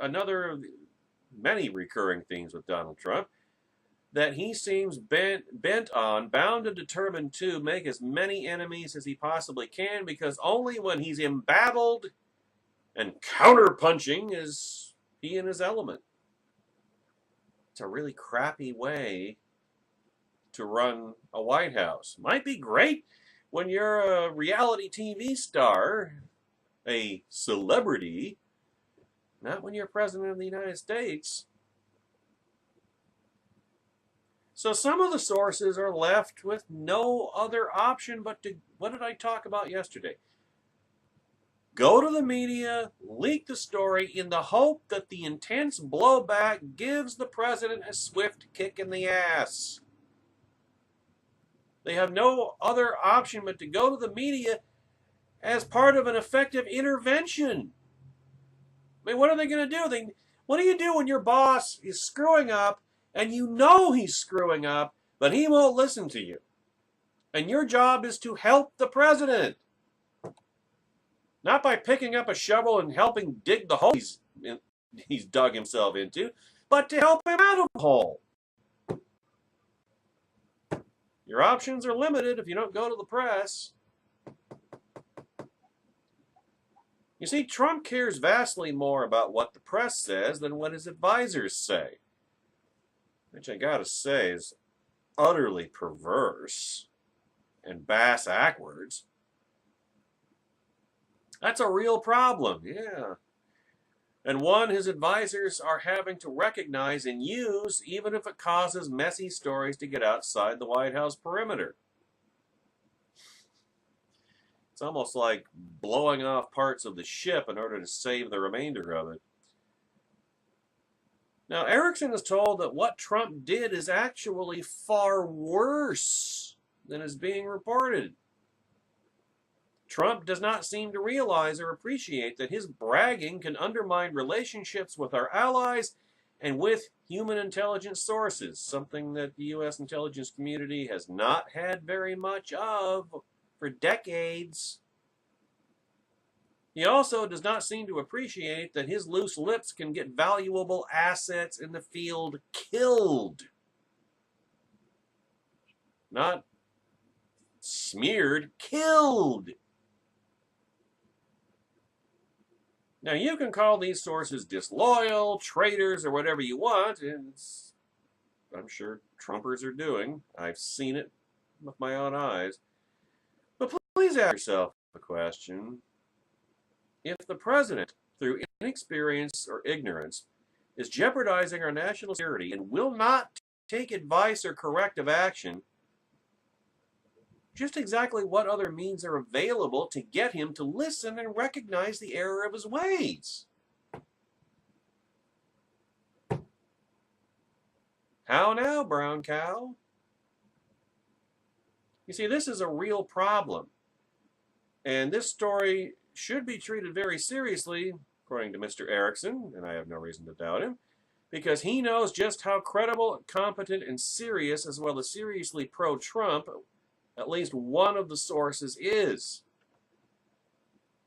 another of many recurring themes with Donald Trump, that he seems bent on, bound and determined to make as many enemies as he possibly can, because only when he's embattled and counterpunching is he in his element. It's a really crappy way to run a White House. Might be great when you're a reality TV star, a celebrity, not when you're president of the United States. So some of the sources are left with no other option but to, what did I talk about yesterday? Go to the media, leak the story in the hope that the intense blowback gives the president a swift kick in the ass. They have no other option but to go to the media as part of an effective intervention. I mean, what are they going to do? What do you do when your boss is screwing up and you know he's screwing up, but he won't listen to you? And your job is to help the president. Not by picking up a shovel and helping dig the hole he's dug himself into, but to help him out of the hole. Your options are limited if you don't go to the press. You see, Trump cares vastly more about what the press says than what his advisors say, which I gotta say is utterly perverse and bass-ackwards. That's a real problem, yeah. And one his advisors are having to recognize and use, even if it causes messy stories to get outside the White House perimeter. It's almost like blowing off parts of the ship in order to save the remainder of it. Now, Erickson is told that what Trump did is actually far worse than is being reported. Trump does not seem to realize or appreciate that his bragging can undermine relationships with our allies and with human intelligence sources, something that the U.S. intelligence community has not had very much of for decades. He also does not seem to appreciate that his loose lips can get valuable assets in the field killed. Not smeared, killed. Now, you can call these sources disloyal, traitors, or whatever you want, and I'm sure Trumpers are doing. I've seen it with my own eyes. But please ask yourself a question. If the president, through inexperience or ignorance, is jeopardizing our national security and will not take advice or corrective action, just exactly what other means are available to get him to listen and recognize the error of his ways? How now, brown cow? You see, this is a real problem. And this story should be treated very seriously according to Mr. Erickson, and I have no reason to doubt him, because he knows just how credible, competent, and serious, as well as seriously pro-Trump, at least one of the sources is.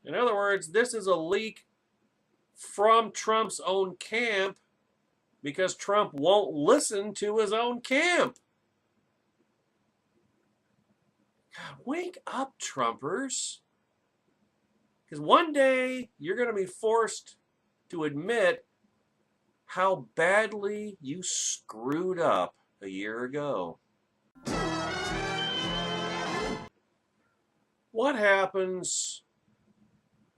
In other words, this is a leak from Trump's own camp because Trump won't listen to his own camp. God, wake up, Trumpers. Because one day you're going to be forced to admit how badly you screwed up a year ago. What happens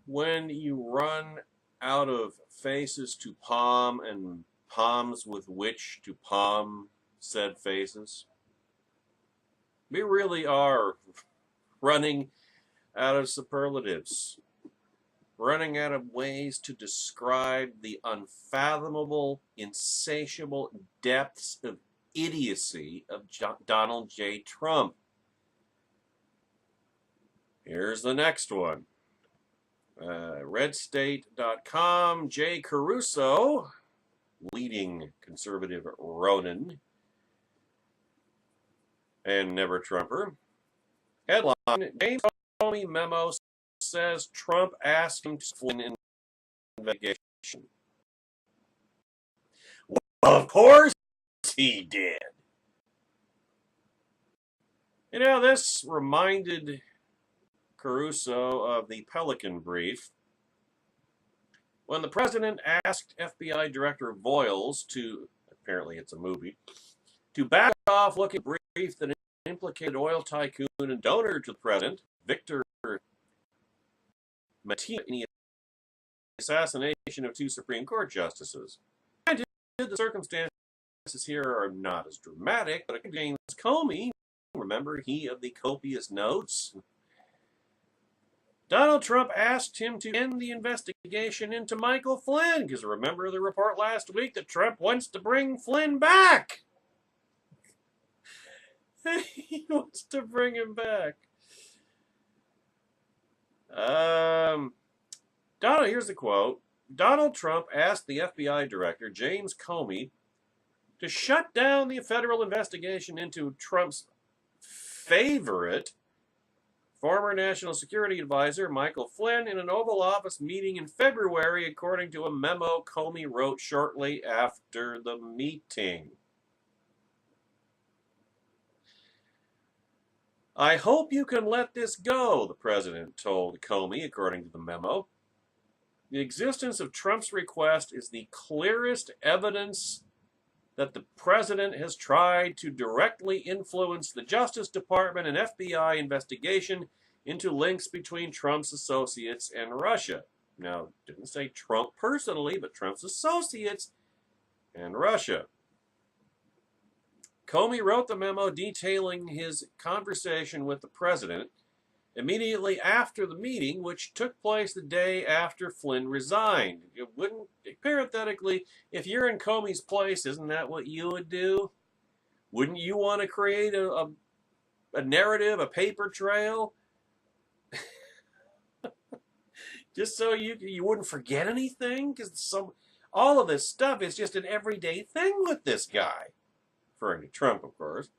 when you run out of faces to palm and palms with which to palm said faces? We really are running out of superlatives, running out of ways to describe the unfathomable, insatiable depths of idiocy of Donald J. Trump. Here's the next one. RedState.com, Jay Caruso, leading conservative Ronin and never Trumper. Headline, James Comey memo says Trump asked him to Flynn investigation. Well, of course he did. You know, this reminded Caruso of the Pelican Brief, when the president asked FBI Director Voiles to, apparently it's a movie, to back off looking at a brief that implicated oil tycoon and donor to the president, Victor Mattia, in the assassination of two Supreme Court justices. Granted, the circumstances here are not as dramatic, but James Comey, remember he of the copious notes? Donald Trump asked him to end the investigation into Michael Flynn, because remember the report last week that Trump wants to bring Flynn back. He wants to bring him back. Here's the quote. Donald Trump asked the FBI director, James Comey, to shut down the federal investigation into Trump's favorite former National Security Advisor Michael Flynn in an Oval Office meeting in February, according to a memo Comey wrote shortly after the meeting. I hope you can let this go, the president told Comey, according to the memo. The existence of Trump's request is the clearest evidence that the president has tried to directly influence the Justice Department and FBI investigation into links between Trump's associates and Russia. Now, it didn't say Trump personally, but Trump's associates and Russia. Comey wrote the memo detailing his conversation with the president immediately after the meeting, which took place the day after Flynn resigned. It wouldn't, parenthetically, if you're in Comey's place, isn't that what you would do? Wouldn't you want to create a narrative, a paper trail? Just so you wouldn't forget anything? Because all of this stuff is just an everyday thing with this guy. Referring to Trump, of course.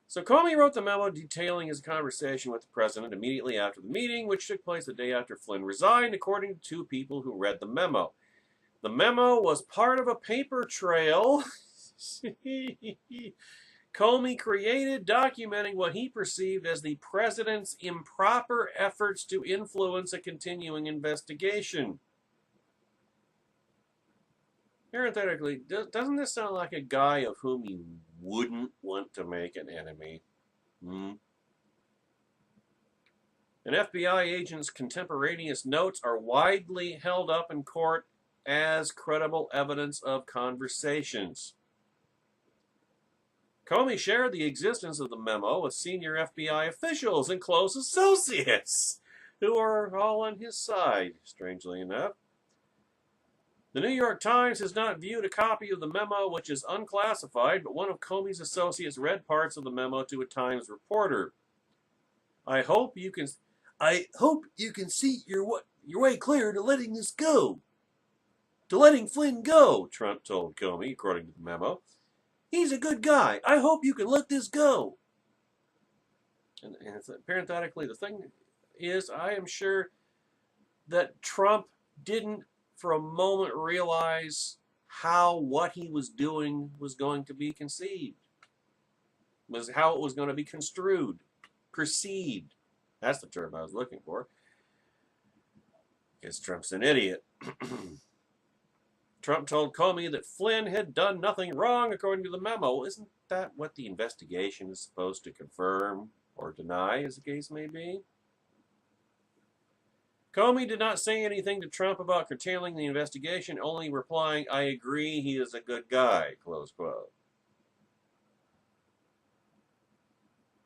So Comey wrote the memo detailing his conversation with the president immediately after the meeting, which took place the day after Flynn resigned, according to two people who read the memo. The memo was part of a paper trail Comey created documenting what he perceived as the president's improper efforts to influence a continuing investigation. Parenthetically, doesn't this sound like a guy of whom you wouldn't want to make an enemy? An FBI agent's contemporaneous notes are widely held up in court as credible evidence of conversations. Comey shared the existence of the memo with senior FBI officials and close associates, who are all on his side, strangely enough. The New York Times has not viewed a copy of the memo, which is unclassified, but one of Comey's associates read parts of the memo to a Times reporter. I hope you can... I hope you can see your way clear to letting this go. To letting Flynn go, Trump told Comey, according to the memo. He's a good guy. I hope you can let this go. And parenthetically, the thing is, I am sure that Trump didn't for a moment realize how what he was doing was going to be conceived, was how it was going to be construed, perceived. That's the term I was looking for. Because Trump's an idiot. Trump told Comey that Flynn had done nothing wrong according to the memo. Isn't that what the investigation is supposed to confirm or deny, as the case may be? Comey did not say anything to Trump about curtailing the investigation, only replying, "I agree, he is a good guy," close quote.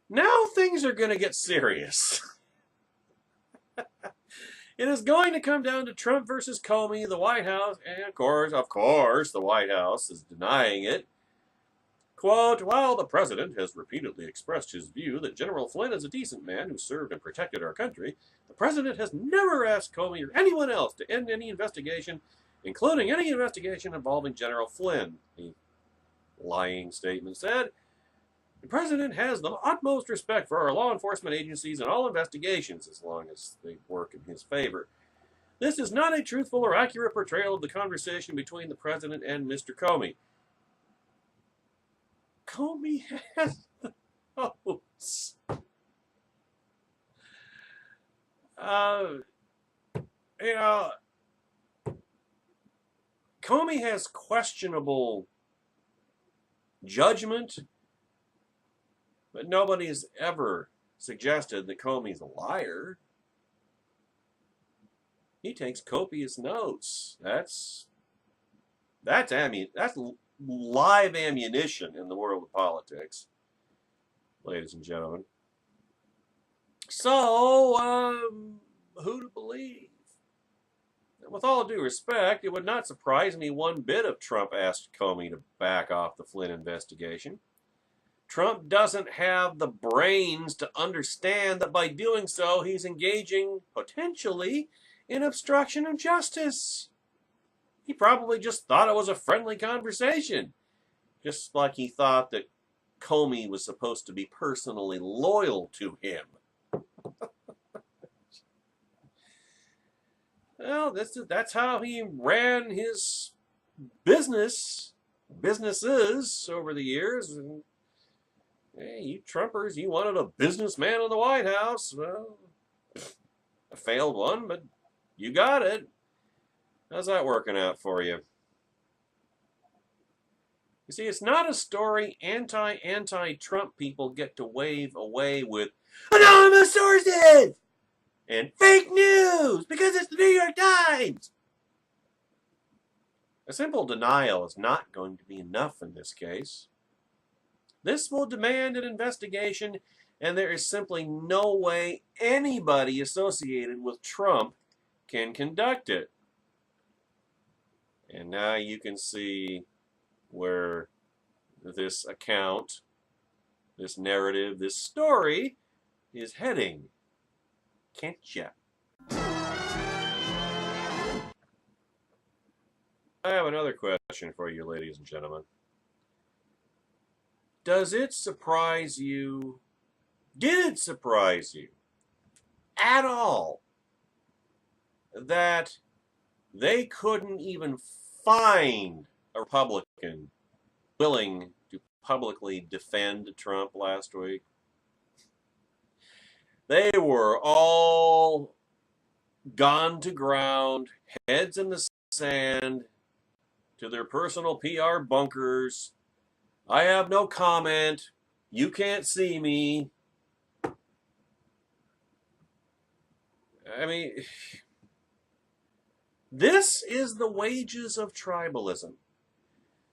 Now things are going to get serious. It is going to come down to Trump versus Comey, the White House, and of course, the White House is denying it. Quote, "While the president has repeatedly expressed his view that General Flynn is a decent man who served and protected our country, the president has never asked Comey or anyone else to end any investigation, including any investigation involving General Flynn," the lying statement said. "The president has the utmost respect for our law enforcement agencies and all investigations, as long as they work in his favor. This is not a truthful or accurate portrayal of the conversation between the president and Mr. Comey." Comey has the notes. You know, Comey has questionable judgment, but nobody has ever suggested that Comey's a liar. He takes copious notes. That's live ammunition in the world of politics, ladies and gentlemen. So, who to believe? With all due respect, it would not surprise me one bit if Trump asked Comey to back off the Flynn investigation. Trump doesn't have the brains to understand that by doing so, he's engaging, potentially, in obstruction of justice. He probably just thought it was a friendly conversation, just like he thought that Comey was supposed to be personally loyal to him. Well, that's how he ran his businesses over the years. And, hey, you Trumpers, you wanted a businessman in the White House. Well, a failed one, but you got it. How's that working out for you? You see, it's not a story anti-Trump people get to wave away with anonymous sources and fake news because it's the New York Times. A simple denial is not going to be enough in this case. This will demand an investigation, and there is simply no way anybody associated with Trump can conduct it. And now you can see where this account, this narrative, this story is heading. Can't ya? I have another question for you, ladies and gentlemen. Does it surprise you, did it surprise you at all that they couldn't even find a Republican willing to publicly defend Trump last week? They were all gone to ground, heads in the sand, to their personal PR bunkers. I have no comment. You can't see me. I mean, this is the wages of tribalism.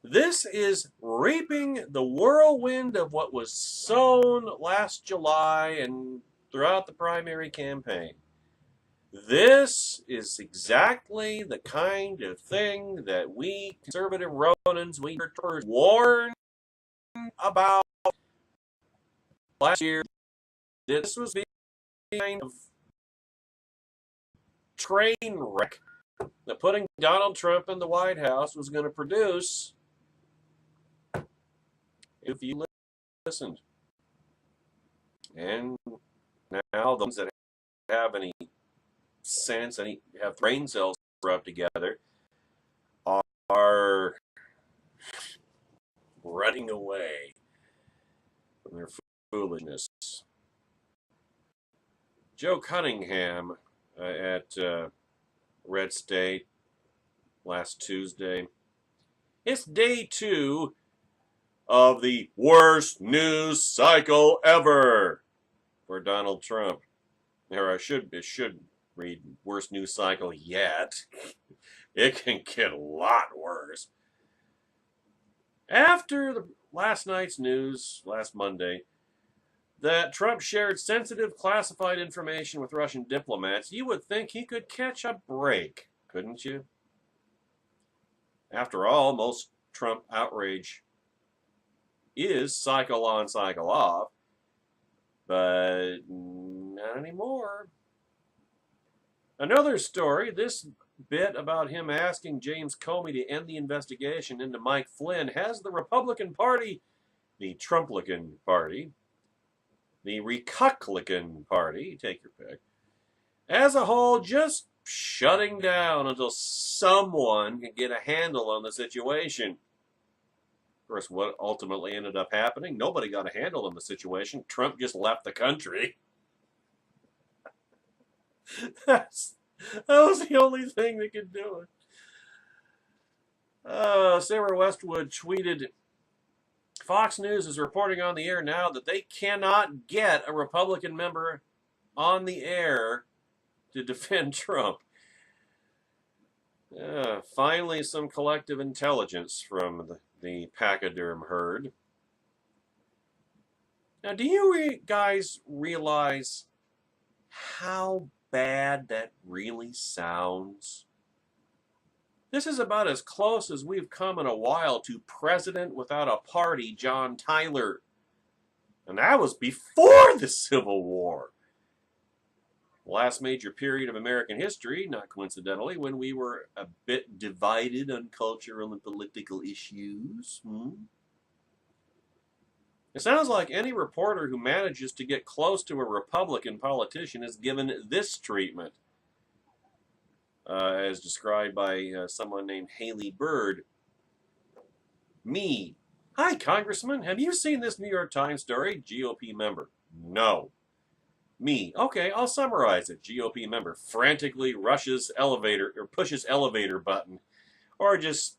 This is reaping the whirlwind of what was sown last July and throughout the primary campaign. This is exactly the kind of thing that we conservative Ronins, we warned about last year. This was the kind of train wreck that putting Donald Trump in the White House was going to produce if you listened. And now the ones that have any sense, any have brain cells rubbed together, are running away from their foolishness. Joe Cunningham at Red State last Tuesday. It's day 2 of the worst news cycle ever for Donald Trump. Or it should read worst news cycle yet. It can get a lot worse. After the last night's news, last Monday, that Trump shared sensitive classified information with Russian diplomats, you would think he could catch a break, couldn't you? After all, most Trump outrage is cycle on, cycle off, but not anymore. Another story, this bit about him asking James Comey to end the investigation into Mike Flynn has the Republican Party, the Trumplican Party, the Recucklican Party, take your pick, as a whole just shutting down until someone can get a handle on the situation. Of course, what ultimately ended up happening, nobody got a handle on the situation. Trump just left the country. That was the only thing that could do it. Sarah Westwood tweeted, Fox News is reporting on the air now that they cannot get a Republican member on the air to defend Trump. Finally, some collective intelligence from the pachyderm herd. Now, do you guys realize how bad that really sounds? This is about as close as we've come in a while to President Without a Party, John Tyler. And that was before the Civil War. The last major period of American history, not coincidentally, when we were a bit divided on cultural and political issues. It sounds like any reporter who manages to get close to a Republican politician is given this treatment, as described by someone named Haley Bird. Me. Hi, Congressman. Have you seen this New York Times story? GOP member. No. Me. Okay, I'll summarize it. GOP member frantically rushes elevator or pushes elevator button, or just,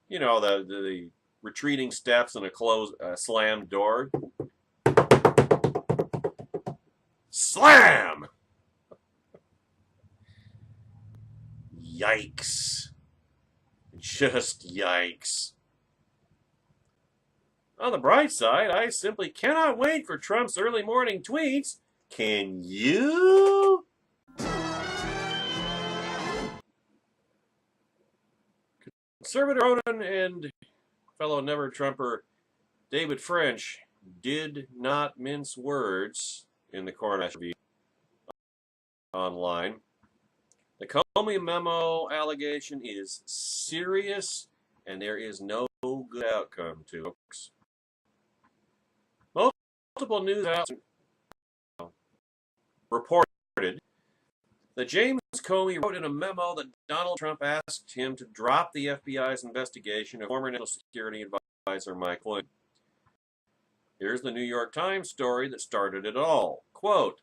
you know, the retreating steps and a closed slammed door. Slam! Yikes. Just yikes. On the bright side, I simply cannot wait for Trump's early morning tweets. Can you? Conservative Ronin and fellow never-Trumper David French did not mince words in the coronation review online. The Comey memo allegation is serious, and there is no good outcome to it. Multiple news outlets reported that James Comey wrote in a memo that Donald Trump asked him to drop the FBI's investigation of former National Security Advisor Mike Flynn. Here's the New York Times story that started it all. Quote,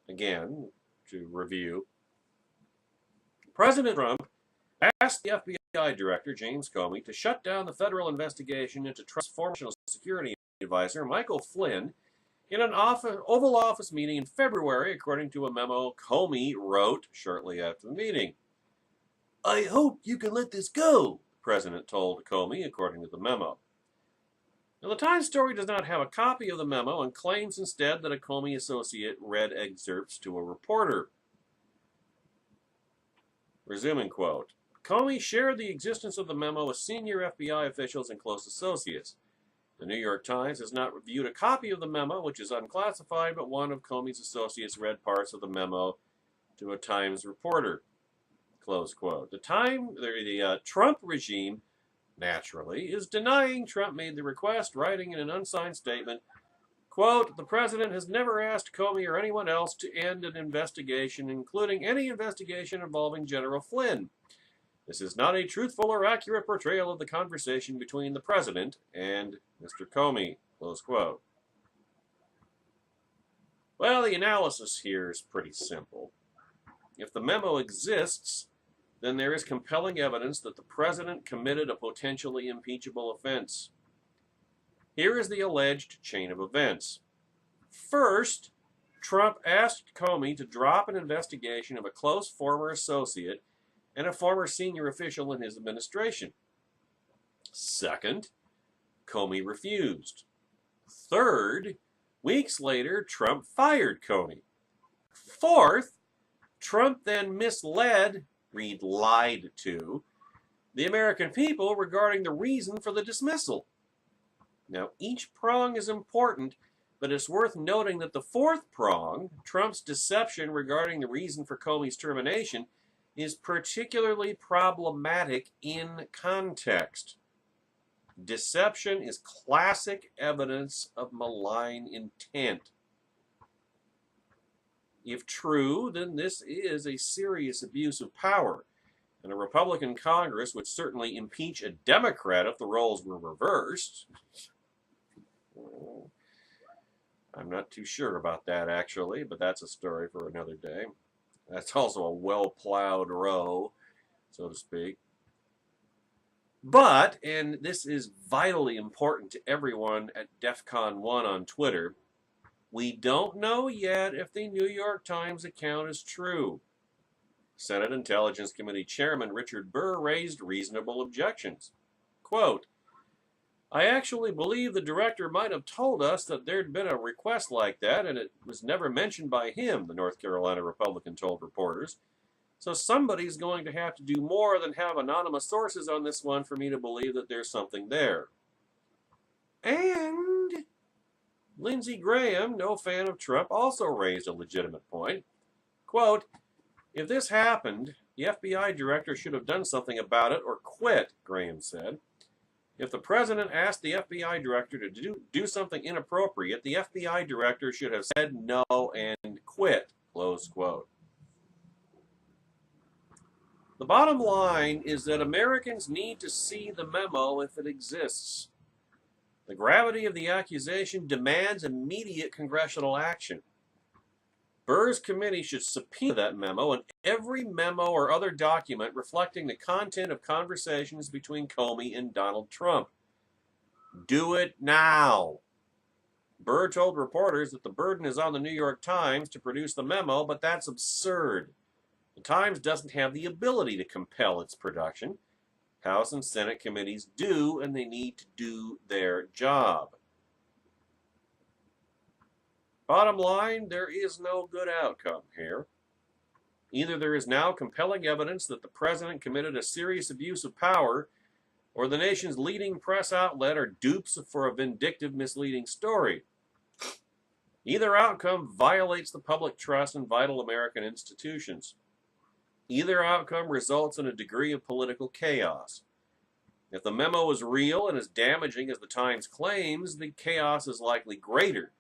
again, to review, President Trump asked the FBI Director, James Comey, to shut down the federal investigation into Trump's former National Security Advisor, Michael Flynn, in an Oval Office meeting in February, according to a memo Comey wrote shortly after the meeting. I hope you can let this go, the President told Comey, according to the memo. Now, the Times story does not have a copy of the memo and claims instead that a Comey associate read excerpts to a reporter. Resuming quote, Comey shared the existence of the memo with senior FBI officials and close associates. The New York Times has not reviewed a copy of the memo, which is unclassified, but one of Comey's associates read parts of the memo to a Times reporter, close quote. The Trump regime, naturally, is denying Trump made the request, writing in an unsigned statement, quote, the president has never asked Comey or anyone else to end an investigation, including any investigation involving General Flynn. This is not a truthful or accurate portrayal of the conversation between the president and Mr. Comey, close quote. Well, the analysis here is pretty simple. If the memo exists, then there is compelling evidence that the president committed a potentially impeachable offense. Here is the alleged chain of events. First, Trump asked Comey to drop an investigation of a close former associate and a former senior official in his administration. Second, Comey refused. Third, weeks later, Trump fired Comey. Fourth, Trump then misled, read lied to, the American people regarding the reason for the dismissal. Now, each prong is important, but it's worth noting that the fourth prong, Trump's deception regarding the reason for Comey's termination, is particularly problematic in context. Deception is classic evidence of malign intent. If true, then this is a serious abuse of power, and a Republican Congress would certainly impeach a Democrat if the roles were reversed. I'm not too sure about that, actually, but that's a story for another day. That's also a well-plowed row, so to speak. But, and this is vitally important to everyone at DEFCON 1 on Twitter, we don't know yet if the New York Times account is true. Senate Intelligence Committee Chairman Richard Burr raised reasonable objections. Quote, I actually believe the director might have told us that there'd been a request like that, and it was never mentioned by him, the North Carolina Republican told reporters. So somebody's going to have to do more than have anonymous sources on this one for me to believe that there's something there. And Lindsey Graham, no fan of Trump, also raised a legitimate point. Quote, if this happened, the FBI director should have done something about it or quit, Graham said. If the president asked the FBI director to do something inappropriate, the FBI director should have said no and quit, close quote. The bottom line is that Americans need to see the memo if it exists. The gravity of the accusation demands immediate congressional action. Burr's committee should subpoena that memo and every memo or other document reflecting the content of conversations between Comey and Donald Trump. Do it now. Burr told reporters that the burden is on the New York Times to produce the memo, but that's absurd. The Times doesn't have the ability to compel its production. House and Senate committees do, and they need to do their job. Bottom line, there is no good outcome here. Either there is now compelling evidence that the president committed a serious abuse of power, or the nation's leading press outlet are dupes for a vindictive, misleading story. Either outcome violates the public trust in vital American institutions. Either outcome results in a degree of political chaos. If the memo is real and as damaging as the Times claims, the chaos is likely greater.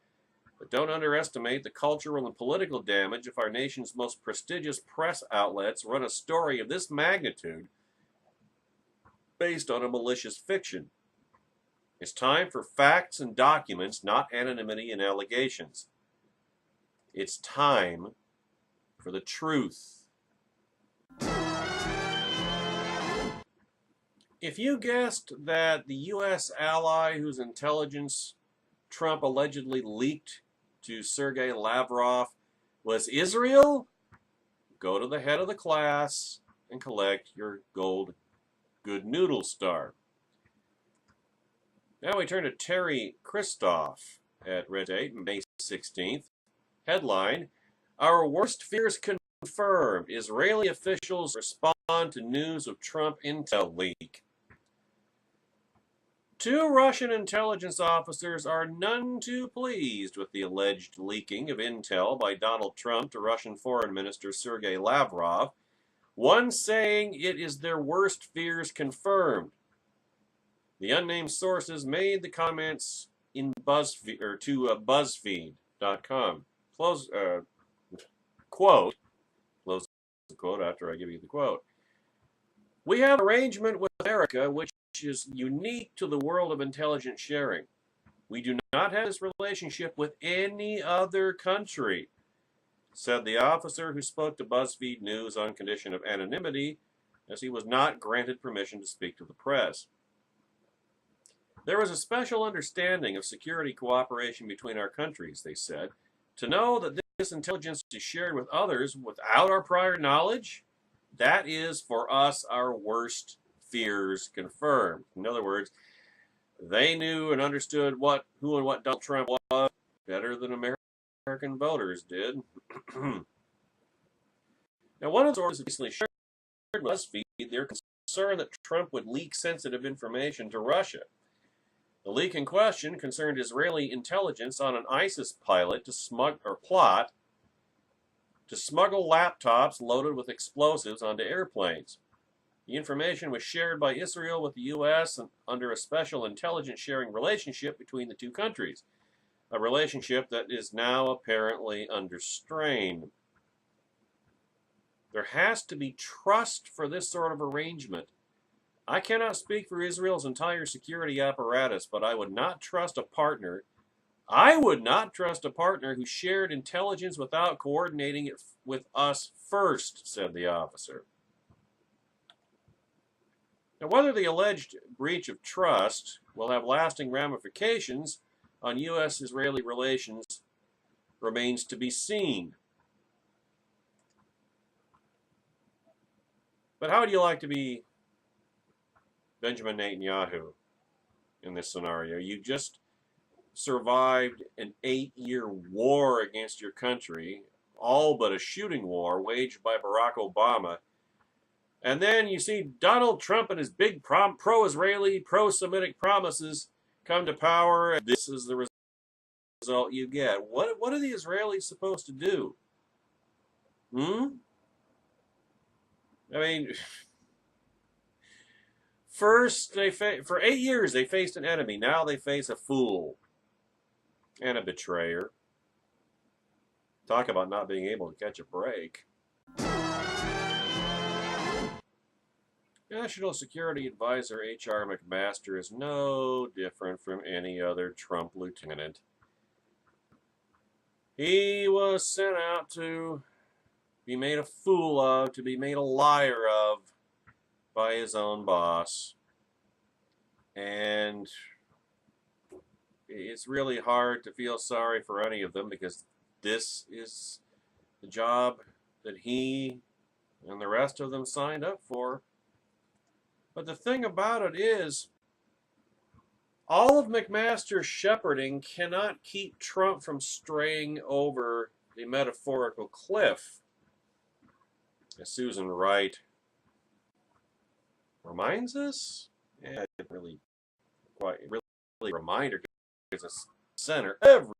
But don't underestimate the cultural and political damage if our nation's most prestigious press outlets run a story of this magnitude based on a malicious fiction. It's time for facts and documents, not anonymity and allegations. It's time for the truth. If you guessed that the U.S. ally whose intelligence Trump allegedly leaked to Sergei Lavrov was Israel, go to the head of the class and collect your gold good noodle star. Now we turn to Terry Christoph at Red 8, May 16th. Headline, Our worst fears confirmed. Israeli officials respond to news of Trump intel leak. Two Russian intelligence officers are none too pleased with the alleged leaking of intel by Donald Trump to Russian Foreign Minister Sergei Lavrov, one saying it is their worst fears confirmed. The unnamed sources made the comments in BuzzFeed or to BuzzFeed.com. Quote. Close the quote after I give you the quote. We have an arrangement with America which is unique to the world of intelligence sharing. We do not have this relationship with any other country, said the officer who spoke to BuzzFeed News on condition of anonymity, as he was not granted permission to speak to the press. There was a special understanding of security cooperation between our countries, they said. To know that this intelligence is shared with others without our prior knowledge, that is, for us, our worst fears confirmed. In other words, they knew and understood who and what Donald Trump was better than American voters did. Now, one of the sources recently shared with BuzzFeed their concern that Trump would leak sensitive information to Russia. The leak in question concerned Israeli intelligence on an ISIS pilot plot to smuggle laptops loaded with explosives onto airplanes. The information was shared by Israel with the U.S. under a special intelligence sharing relationship between the two countries, a relationship that is now apparently under strain. There has to be trust for this sort of arrangement. I cannot speak for Israel's entire security apparatus, but I would not trust a partner who shared intelligence without coordinating it with us first, said the officer. Now, whether the alleged breach of trust will have lasting ramifications on U.S.-Israeli relations remains to be seen. But how would you like to be Benjamin Netanyahu in this scenario? You just survived an 8-year war against your country, all but a shooting war waged by Barack Obama. And then you see Donald Trump and his big pro-Israeli, pro-Semitic promises come to power, and this is the result you get. What are the Israelis supposed to do? I mean, first, for 8 years they faced an enemy. Now they face a fool and a betrayer. Talk about not being able to catch a break. National Security Advisor H.R. McMaster is no different from any other Trump lieutenant. He was sent out to be made a fool of, to be made a liar of by his own boss. And it's really hard to feel sorry for any of them because this is the job that he and the rest of them signed up for. But the thing about it is, all of McMaster's shepherding cannot keep Trump from straying over the metaphorical cliff. As Susan Wright reminds us, it really reminder because it's center every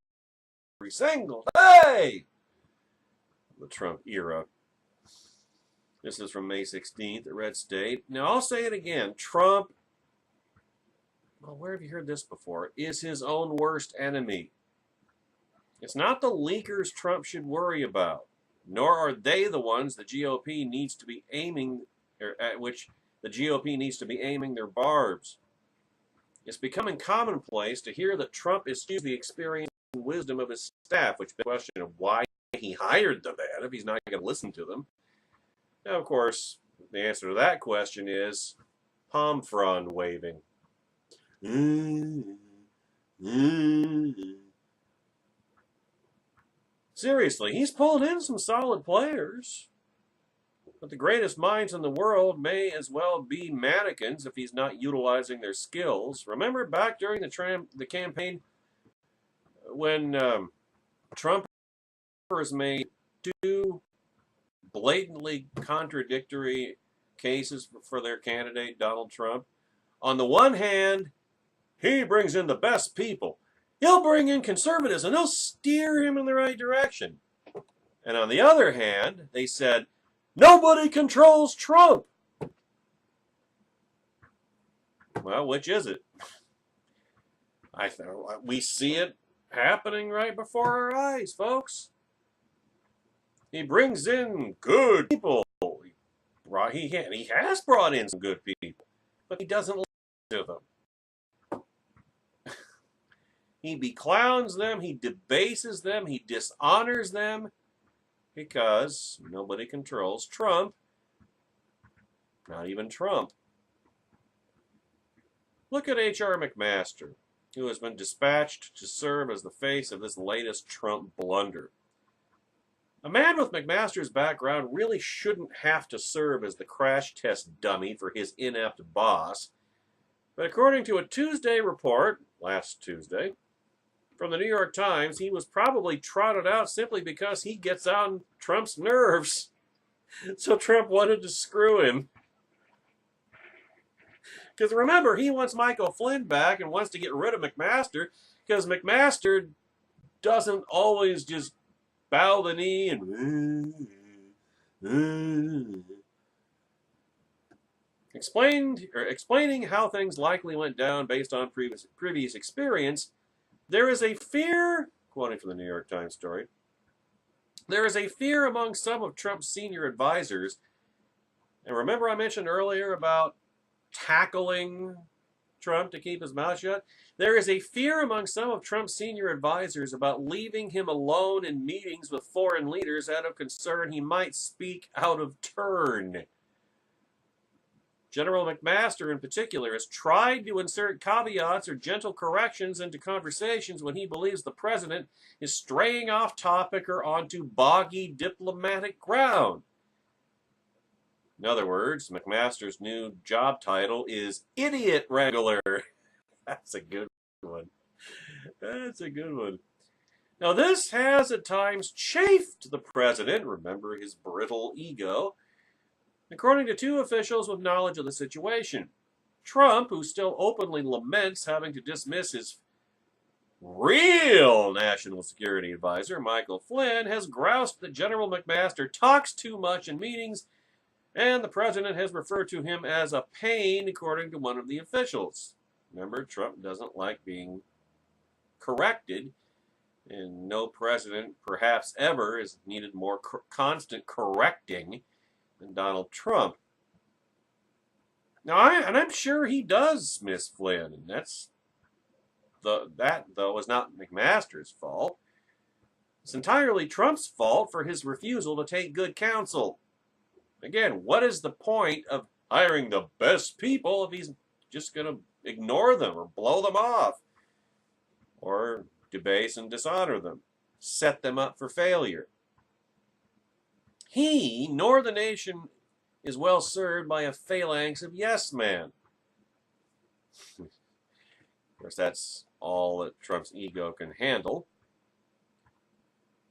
single day of the Trump era. This is from May 16th at Red State. Now, I'll say it again. Trump, well, where have you heard this before, is his own worst enemy. It's not the leakers Trump should worry about, nor are they the ones the GOP needs to be aiming, or at which the GOP needs to be aiming their barbs. It's becoming commonplace to hear that Trump is the experience and wisdom of his staff, which begs the question of why he hired the man if he's not going to listen to them. Now, of course, the answer to that question is palm frond waving. Seriously, he's pulled in some solid players. But the greatest minds in the world may as well be mannequins if he's not utilizing their skills. Remember back during the campaign when Trump has made two blatantly contradictory cases for their candidate, Donald Trump. On the one hand, he brings in the best people. He'll bring in conservatives and they'll steer him in the right direction. And on the other hand, they said, nobody controls Trump. Well, which is it? We see it happening right before our eyes, folks. He brings in good people. He has brought in some good people, but he doesn't listen to them. He beclowns them, he debases them, he dishonors them because nobody controls Trump, not even Trump. Look at H.R. McMaster, who has been dispatched to serve as the face of this latest Trump blunder. A man with McMaster's background really shouldn't have to serve as the crash test dummy for his inept boss, but according to a Tuesday report, last Tuesday, from the New York Times, he was probably trotted out simply because he gets on Trump's nerves. So Trump wanted to screw him. Because remember, he wants Michael Flynn back and wants to get rid of McMaster because McMaster doesn't always just bow the knee and explaining how things likely went down based on previous experience. There is a fear, quoting from the New York Times story, there is a fear among some of Trump's senior advisors. And remember I mentioned earlier about tackling Trump to keep his mouth shut? There is a fear among some of Trump's senior advisors about leaving him alone in meetings with foreign leaders out of concern he might speak out of turn. General McMaster, in particular, has tried to insert caveats or gentle corrections into conversations when he believes the president is straying off topic or onto boggy diplomatic ground. In other words, McMaster's new job title is Idiot Wrangler. That's a good one. That's a good one. Now, this has at times chafed the president, remember his brittle ego, according to two officials with knowledge of the situation. Trump, who still openly laments having to dismiss his real national security advisor, Michael Flynn, has groused that General McMaster talks too much in meetings, and the president has referred to him as a pain, according to one of the officials. Remember, Trump doesn't like being corrected, and no president, perhaps ever, has needed more constant correcting than Donald Trump. Now, I'm sure he does miss Flynn, and that, though, is not McMaster's fault. It's entirely Trump's fault for his refusal to take good counsel. Again, what is the point of hiring the best people if he's just going to ignore them or blow them off or debase and dishonor them, set them up for failure? He nor the nation is well served by a phalanx of yes men. Of course, that's all that Trump's ego can handle.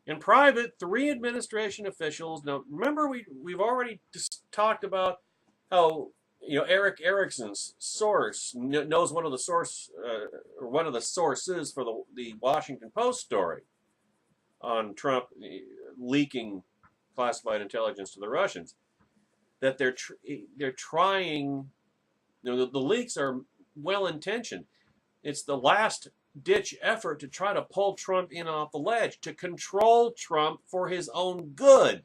In private, 3 administration officials. Now, remember, we've already talked about how Eric Erickson's source knows one of the sources for the Washington Post story on Trump leaking classified intelligence to the Russians. That they're trying. The leaks are well intentioned. It's the last ditch effort to try to pull Trump in off the ledge, to control Trump for his own good.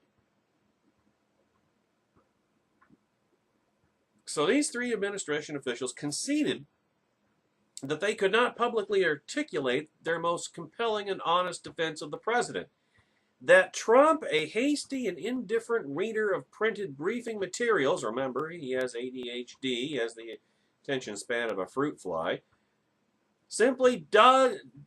So these 3 administration officials conceded that they could not publicly articulate their most compelling and honest defense of the president. That Trump, a hasty and indifferent reader of printed briefing materials, remember, he has ADHD, he has the attention span of a fruit fly, simply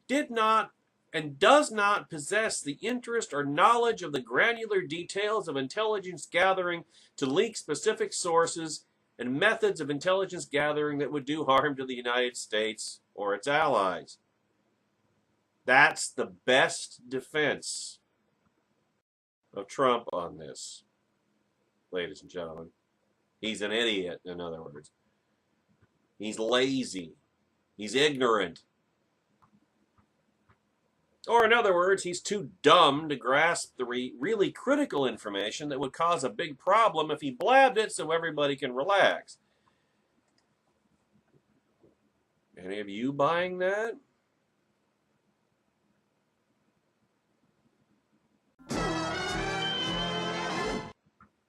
did not and does not possess the interest or knowledge of the granular details of intelligence gathering to leak specific sources and methods of intelligence gathering that would do harm to the United States or its allies. That's the best defense of Trump on this, ladies and gentlemen. He's an idiot, in other words. He's lazy. He's ignorant. Or in other words, he's too dumb to grasp the really critical information that would cause a big problem if he blabbed it so everybody can relax. Any of you buying that?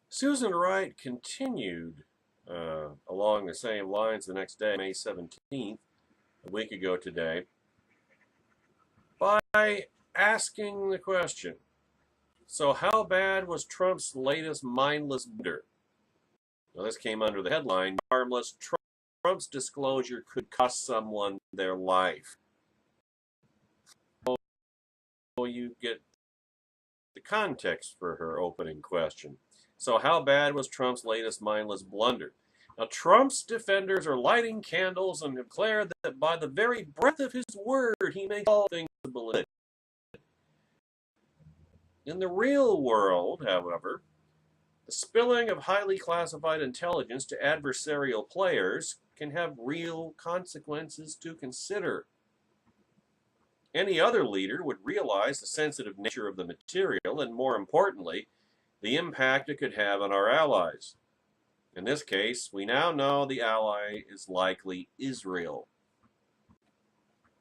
Susan Wright continued along the same lines the next day, May 17th, a week ago today, by asking the question, so how bad was Trump's latest mindless blunder? Now, this came under the headline, harmless, Trump's disclosure could cost someone their life. So you get the context for her opening question. So how bad was Trump's latest mindless blunder? Now, Trump's defenders are lighting candles and declare that by the very breath of his word, he makes all things valid. In the real world, however, the spilling of highly classified intelligence to adversarial players can have real consequences to consider. Any other leader would realize the sensitive nature of the material and, more importantly, the impact it could have on our allies. In this case, we now know the ally is likely Israel.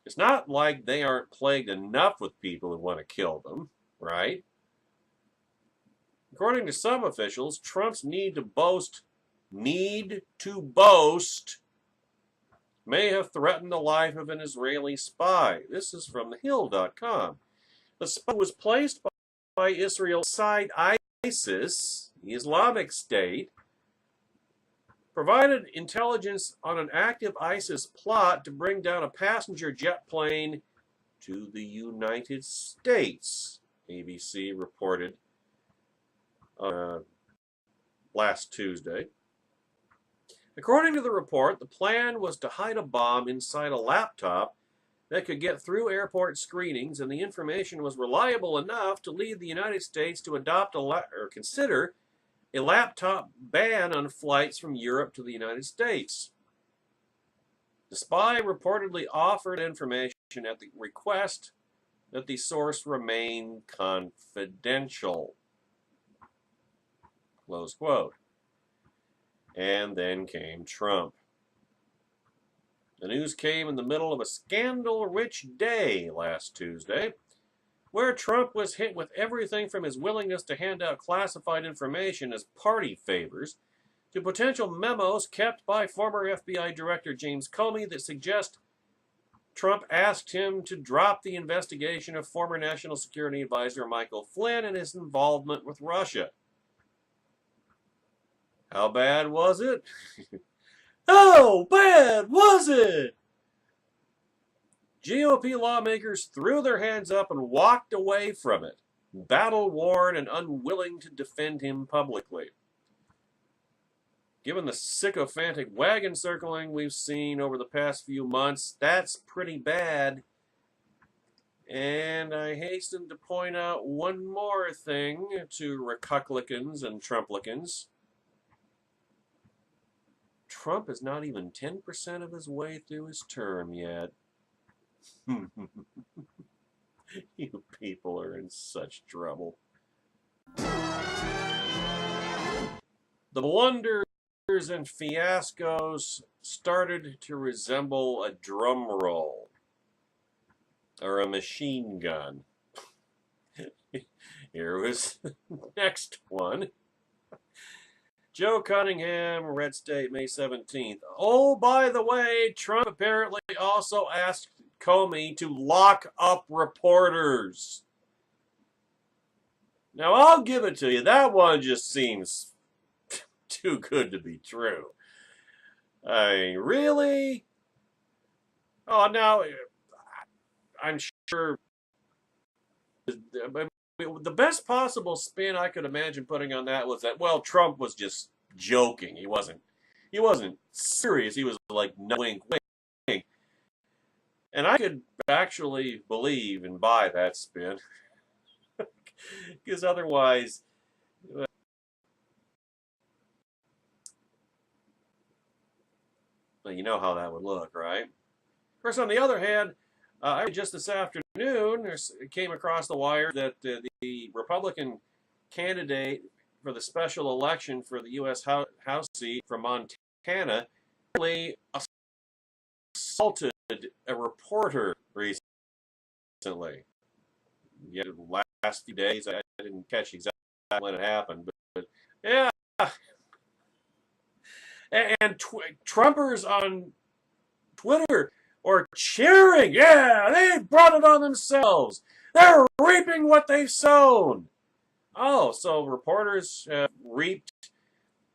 It's not like they aren't plagued enough with people who want to kill them, right? According to some officials, Trump's need to boast may have threatened the life of an Israeli spy. This is from thehill.com. The spy was placed by Israel beside ISIS, the Islamic State, provided intelligence on an active ISIS plot to bring down a passenger jet plane to the United States, ABC reported last Tuesday. According to the report, the plan was to hide a bomb inside a laptop that could get through airport screenings, and the information was reliable enough to lead the United States to adopt consider a laptop ban on flights from Europe to the United States. The spy reportedly offered information at the request that the source remain confidential. Close quote. And then came Trump. The news came in the middle of a scandal-rich day last Tuesday, where Trump was hit with everything from his willingness to hand out classified information as party favors to potential memos kept by former FBI Director James Comey that suggest Trump asked him to drop the investigation of former National Security Advisor Michael Flynn and his involvement with Russia. How bad was it? How bad was it? GOP lawmakers threw their hands up and walked away from it, battle-worn and unwilling to defend him publicly. Given the sycophantic wagon circling we've seen over the past few months, that's pretty bad. And I hasten to point out one more thing to Republicans and Trumplicans. Trump is not even 10% of his way through his term yet. You people are in such trouble. The blunders and fiascos started to resemble a drum roll or a machine gun. Here was the next one. Joe Cunningham, Red State, May 17th. Oh, by the way, Trump apparently also asked Comey to lock up reporters. Now, I'll give it to you. That one just seems too good to be true. I mean, really? Oh, now, I'm sure the best possible spin I could imagine putting on that was that, well, Trump was just joking. He wasn't serious. He was like, no, wink, wink. And I could actually believe and buy that spin. Because otherwise, well, you know how that would look, right? course, on the other hand, I just this afternoon came across the wire that the Republican candidate for the special election for the U.S. House seat from Montana really assaulted a reporter recently. Yet the last few days, I didn't catch exactly when it happened, but yeah. And Trumpers on Twitter are cheering. Yeah, they brought it on themselves. They're reaping what they've sown. Oh, so reporters reaped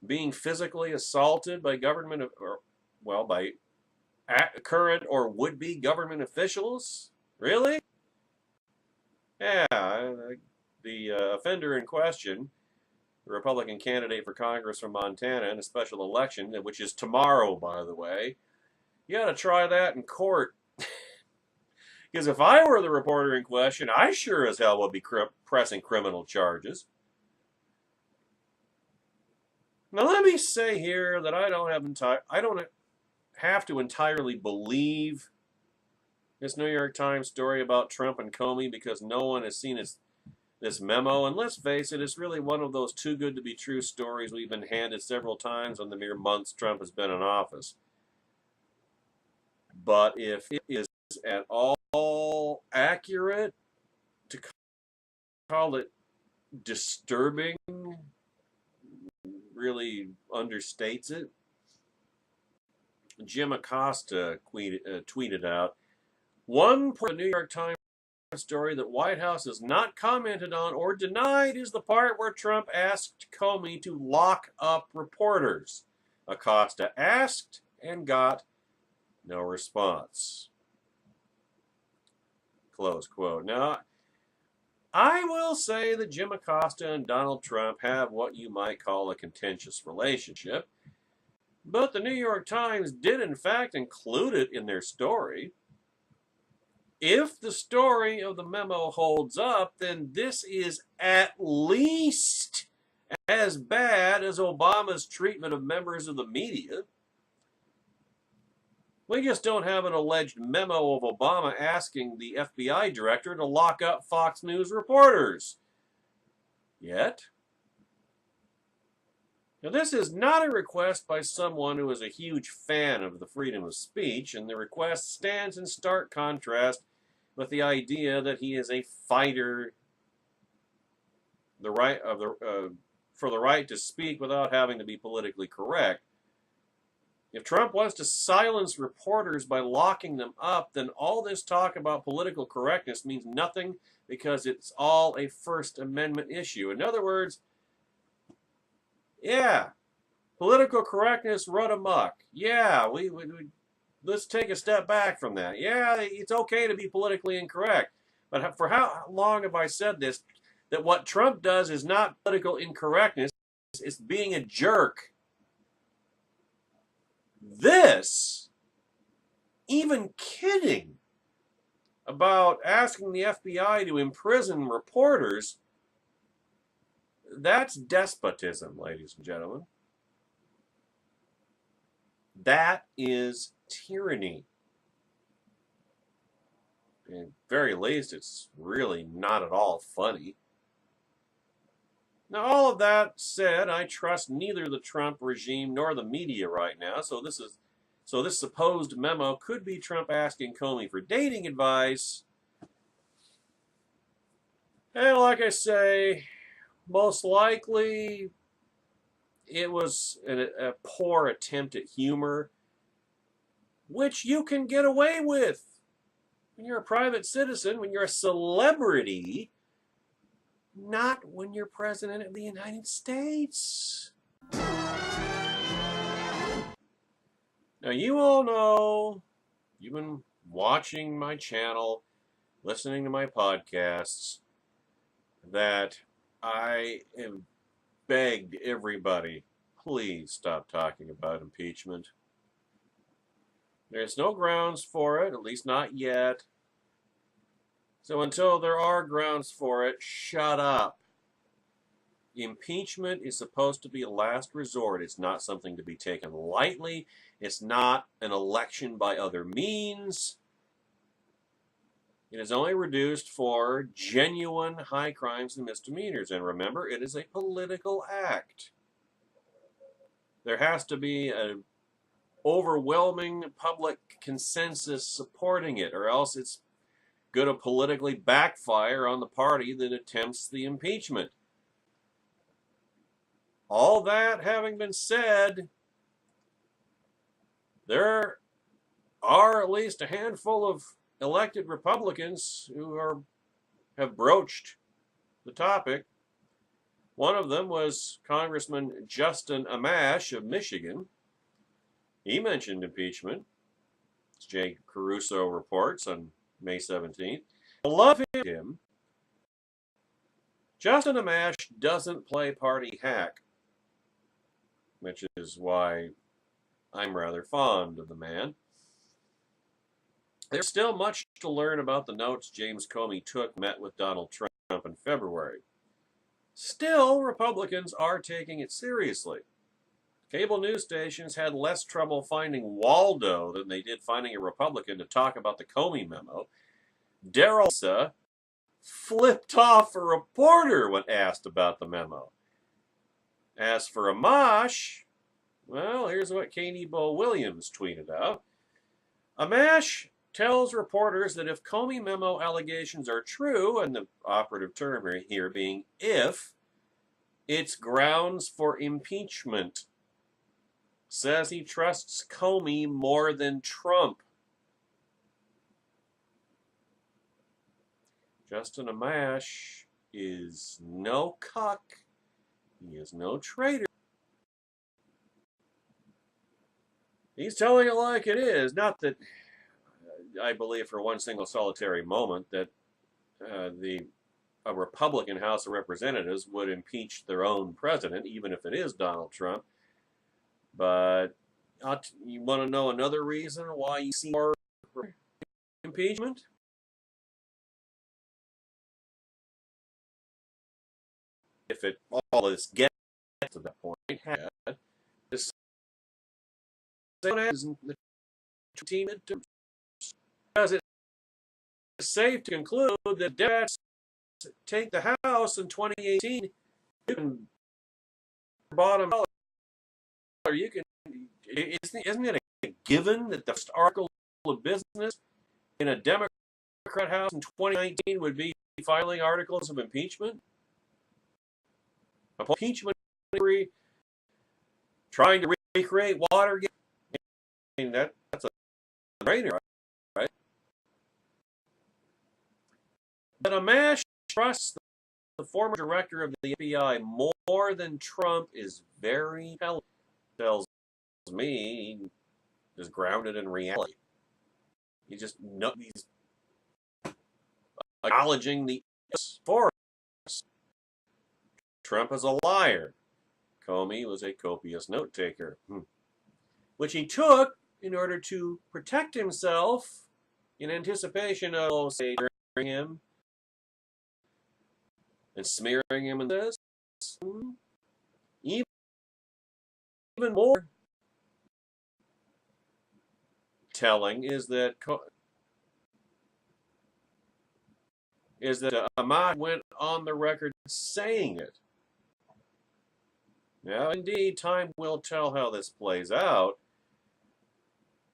being physically assaulted by government, by current or would-be government officials? Really? Yeah, the offender in question, the Republican candidate for Congress from Montana in a special election, which is tomorrow, by the way, you got to try that in court. Because if I were the reporter in question, I sure as hell would be pressing criminal charges. Now, let me say here that I don't have to entirely believe this New York Times story about Trump and Comey because no one has seen this memo. And let's face it, it's really one of those too good to be true stories we've been handed several times in the mere months Trump has been in office. But if it is at all accurate, to call it disturbing really understates it. Jim Acosta tweeted out, one part of the New York Times story that White House has not commented on or denied is the part where Trump asked Comey to lock up reporters. Acosta asked and got no response. Close quote. Now, I will say that Jim Acosta and Donald Trump have what you might call a contentious relationship, but the New York Times did in fact include it in their story. If the story of the memo holds up, then this is at least as bad as Obama's treatment of members of the media. We just don't have an alleged memo of Obama asking the FBI director to lock up Fox News reporters yet. Now, this is not a request by someone who is a huge fan of the freedom of speech, and the request stands in stark contrast with the idea that he is a fighter for the right to speak without having to be politically correct. If Trump wants to silence reporters by locking them up, then all this talk about political correctness means nothing because it's all a First Amendment issue. In other words, yeah, political correctness run amok. Yeah, we let's take a step back from that. Yeah, it's okay to be politically incorrect. But for how long have I said this? That what Trump does is not political incorrectness, it's being a jerk. This, even kidding about asking the FBI to imprison reporters, that's despotism, ladies and gentlemen. That is tyranny. And at the very least, it's really not at all funny. Now, all of that said, I trust neither the Trump regime nor the media right now, so this supposed memo could be Trump asking Comey for dating advice. And like I say, most likely it was a poor attempt at humor, which you can get away with when you're a private citizen, when you're a celebrity, not when you're president of the United States. Now, you all know, you've been watching my channel, listening to my podcasts, that I have begged everybody, please stop talking about impeachment. There's no grounds for it, at least not yet. So until there are grounds for it, shut up. impeachment is supposed to be a last resort. It's not something to be taken lightly. It's not an election by other means. It is only reduced for genuine high crimes and misdemeanors. And remember, it is a political act. There has to be an overwhelming public consensus supporting it, or else it's going to politically backfire on the party that attempts the impeachment. All that having been said, there are at least a handful of elected Republicans who have broached the topic. One of them was Congressman Justin Amash of Michigan. He mentioned impeachment, as Jay Caruso reports on May 17th. I love him. Justin Amash doesn't play party hack, which is why I'm rather fond of the man. There's still much to learn about the notes James Comey met with Donald Trump in February. Still, Republicans are taking it seriously. Cable news stations had less trouble finding Waldo than they did finding a Republican to talk about the Comey memo. Darrell flipped off a reporter when asked about the memo. As for Amash, well, here's what Katie Bo Williams tweeted out. Amash tells reporters that if Comey memo allegations are true, and the operative term here being if, it's grounds for impeachment. Says he trusts Comey more than Trump. Justin Amash is no cuck. He is no traitor. He's telling it like it is. Not that I believe for one single solitary moment that a Republican House of Representatives would impeach their own president, even if it is Donald Trump. But you want to know another reason why you see more impeachment? If it all this gets to that point, this is the team because it's safe to conclude that Democrats take the House in 2018. You can bottom dollar. You can. Isn't it a given that the first article of business in a Democrat House in 2019 would be filing articles of impeachment? Impeachment, trying to recreate Watergate. I mean, that's a brainer, right? But Amash trusts the former director of the FBI more than Trump is very telling. Tells me he is grounded in reality. He's acknowledging the force. Trump is a liar. Comey was a copious note taker, which he took in order to protect himself in anticipation of smearing him and smearing him in this. Even more telling is that Amash went on the record saying it. Now, indeed, time will tell how this plays out,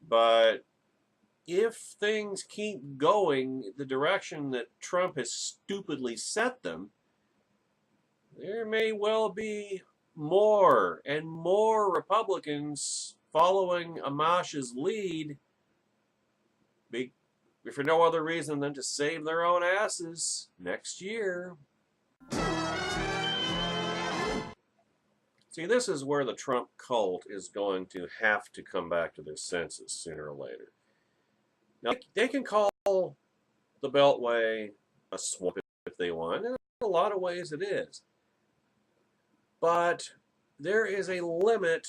but if things keep going the direction that Trump has stupidly set them, there may well be more and more Republicans following Amash's lead, if for no other reason than to save their own asses next year. See, this is where the Trump cult is going to have to come back to their senses sooner or later. Now, they can call the Beltway a swamp if they want. In a lot of ways it is. But there is a limit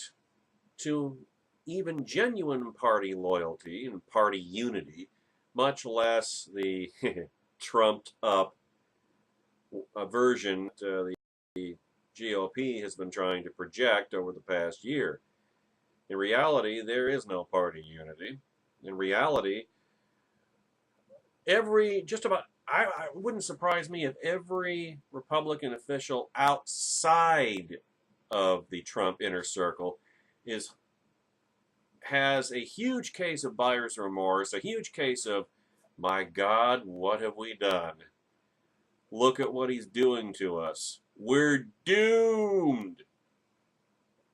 to even genuine party loyalty and party unity, much less the trumped up version, the GOP has been trying to project over the past year. In reality, there is no party unity. In reality, it wouldn't surprise me if every Republican official outside of the Trump inner circle has a huge case of buyer's remorse, a huge case of, my God, what have we done? Look at what he's doing to us. We're doomed.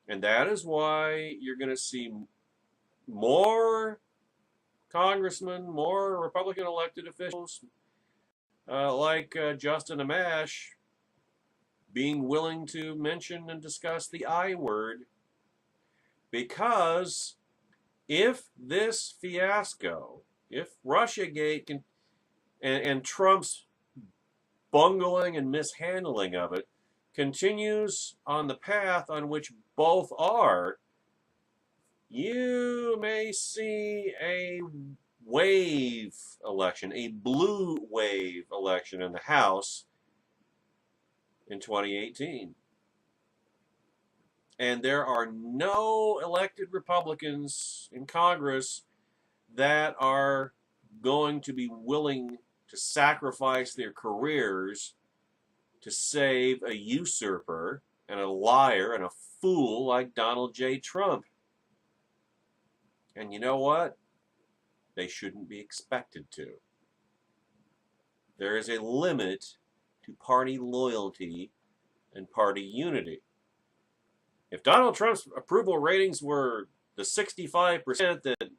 And that is why you're going to see more congressmen, more Republican elected officials like Justin Amash being willing to mention and discuss the I word. Because if this fiasco, if Russiagate and Trump's bungling and mishandling of it continues on the path on which both are, you may see a wave election, a blue wave election in the House in 2018. And there are no elected Republicans in Congress that are going to be willing to sacrifice their careers to save a usurper and a liar and a fool like Donald J. Trump. And you know what? They shouldn't be expected to. There is a limit to party loyalty and party unity. If Donald Trump's approval ratings were the 65% that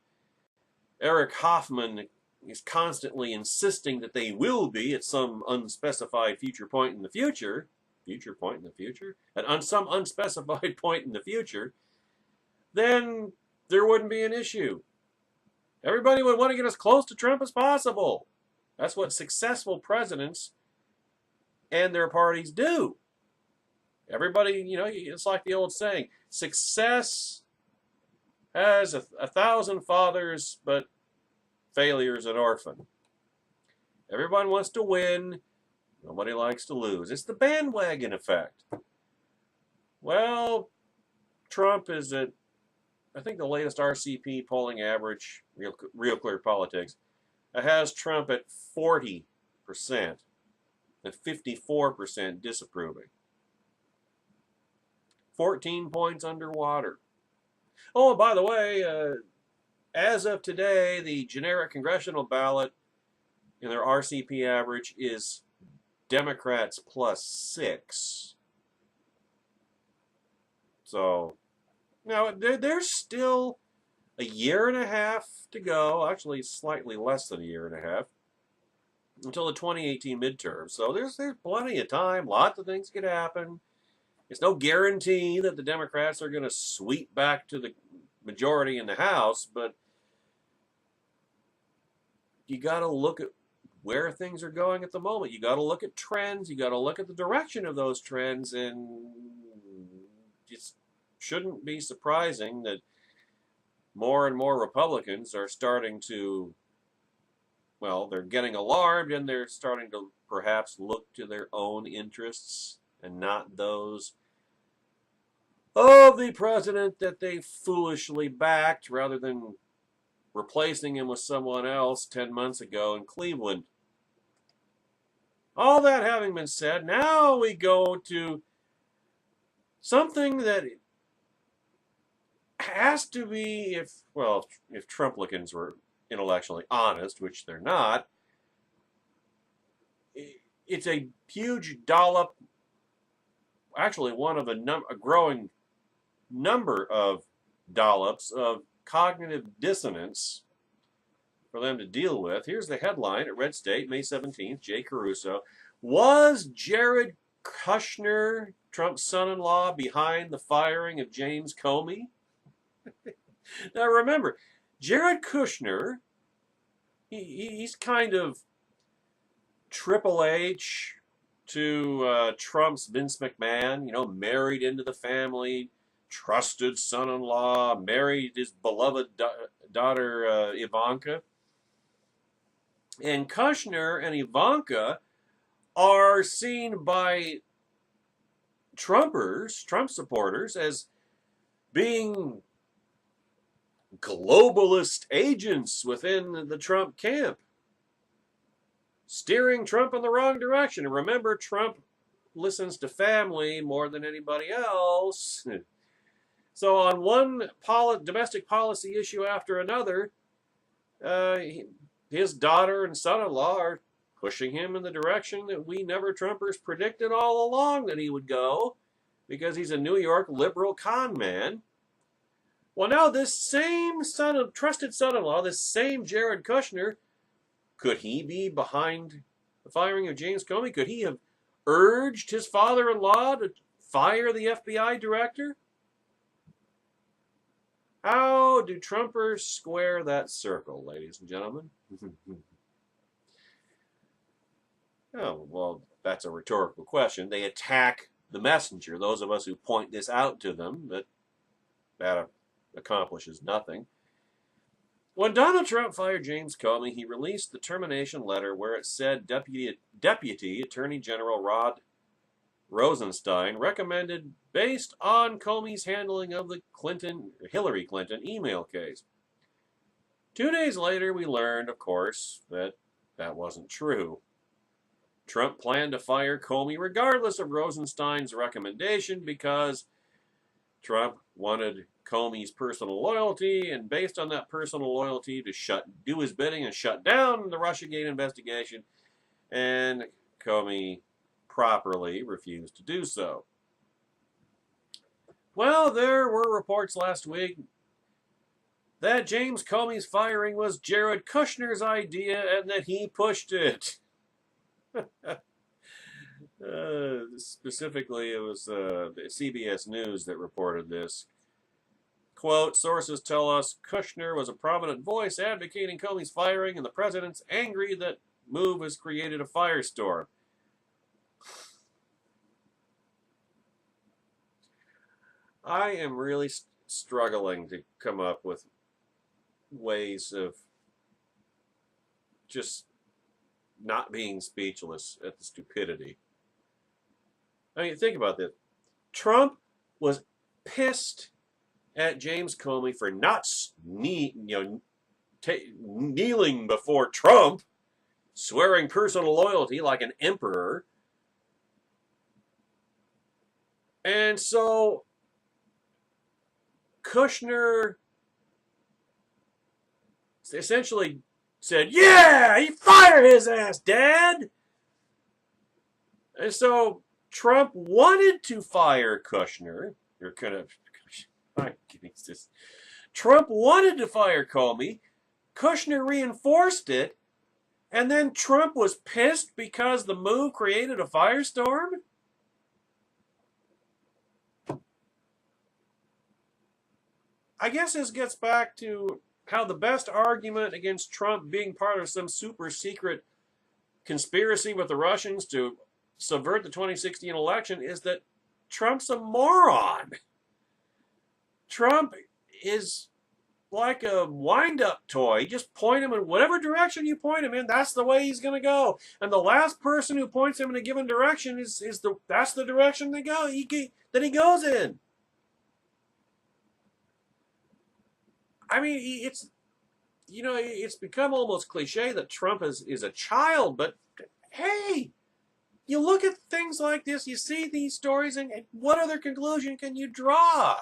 Eric Hoffman is constantly insisting that they will be at some unspecified future point in the future, at some unspecified point in the future, then there wouldn't be an issue. Everybody would want to get as close to Trump as possible. That's what successful presidents and their parties do. Everybody, it's like the old saying, success has 1,000 fathers, but failure's an orphan. Everyone wants to win. Nobody likes to lose. It's the bandwagon effect. Well, Trump is at, I think the latest RCP polling average, Real Clear Politics, has Trump at 40% and 54% disapproving. 14 points underwater. Oh, and by the way, as of today, the generic congressional ballot in their RCP average is Democrats +6. So, now there's still a year and a half to go, actually slightly less than a year and a half, until the 2018 midterms. So there's plenty of time. Lots of things could happen. It's no guarantee that the Democrats are going to sweep back to the majority in the House, but you got to look at where things are going at the moment. You got to look at trends. You got to look at the direction of those trends, and it shouldn't be surprising that more and more Republicans are starting to, well, they're getting alarmed, and they're starting to perhaps look to their own interests and not those of the president that they foolishly backed, rather than replacing him with someone else 10 months ago in Cleveland. All that having been said, now we go to something that has to be, if Trumplicans were intellectually honest, which they're not, it's a huge dollop, actually one of a growing number of dollops of cognitive dissonance for them to deal with. Here's the headline at Red State, May 17th, Jay Caruso. Was Jared Kushner, Trump's son-in-law, behind the firing of James Comey? Now remember, Jared Kushner, he's kind of Triple H to Trump's Vince McMahon, married into the family, trusted son-in-law, married his beloved daughter Ivanka. And Kushner and Ivanka are seen by Trump supporters, as being globalist agents within the Trump camp, steering Trump in the wrong direction. And remember, Trump listens to family more than anybody else. So on one domestic policy issue after another, his daughter and son-in-law are pushing him in the direction that we never Trumpers predicted all along that he would go, because he's a New York liberal con man. Well, now this same trusted son-in-law, this same Jared Kushner, could he be behind the firing of James Comey? Could he have urged his father-in-law to fire the FBI director? How do Trumpers square that circle, ladies and gentlemen? Oh, well, that's a rhetorical question. They attack the messenger, those of us who point this out to them, but that accomplishes nothing. When Donald Trump fired James Comey, he released the termination letter where it said Deputy Attorney General Rod Rosenstein recommended based on Comey's handling of the Hillary Clinton email case. 2 days later, we learned, of course, that that wasn't true. Trump planned to fire Comey regardless of Rosenstein's recommendation because Trump wanted Comey's personal loyalty, and based on that personal loyalty to do his bidding and shut down the Russiagate investigation, and Comey properly refused to do so. Well, there were reports last week that James Comey's firing was Jared Kushner's idea and that he pushed it. Specifically, it was CBS News that reported this. Quote, sources tell us Kushner was a prominent voice advocating Comey's firing, and the president's angry that move has created a firestorm. I am really struggling to come up with ways of just not being speechless at the stupidity. I mean, think about this. Trump was pissed at James Comey for not kneeling before Trump, swearing personal loyalty like an emperor. And so Kushner essentially said, yeah, you fire his ass, Dad. And so Trump wanted to fire Kushner. Trump wanted to fire Comey. Kushner reinforced it. And then Trump was pissed because the move created a firestorm? I guess this gets back to how the best argument against Trump being part of some super secret conspiracy with the Russians to subvert the 2016 election is that Trump's a moron. Trump is like a wind-up toy. You just point him in whatever direction you point him in, that's the way he's going to go. And the last person who points him in a given direction that's the direction that he goes in. I mean, it's become almost cliche that Trump is a child, but hey, you look at things like this, you see these stories, and what other conclusion can you draw?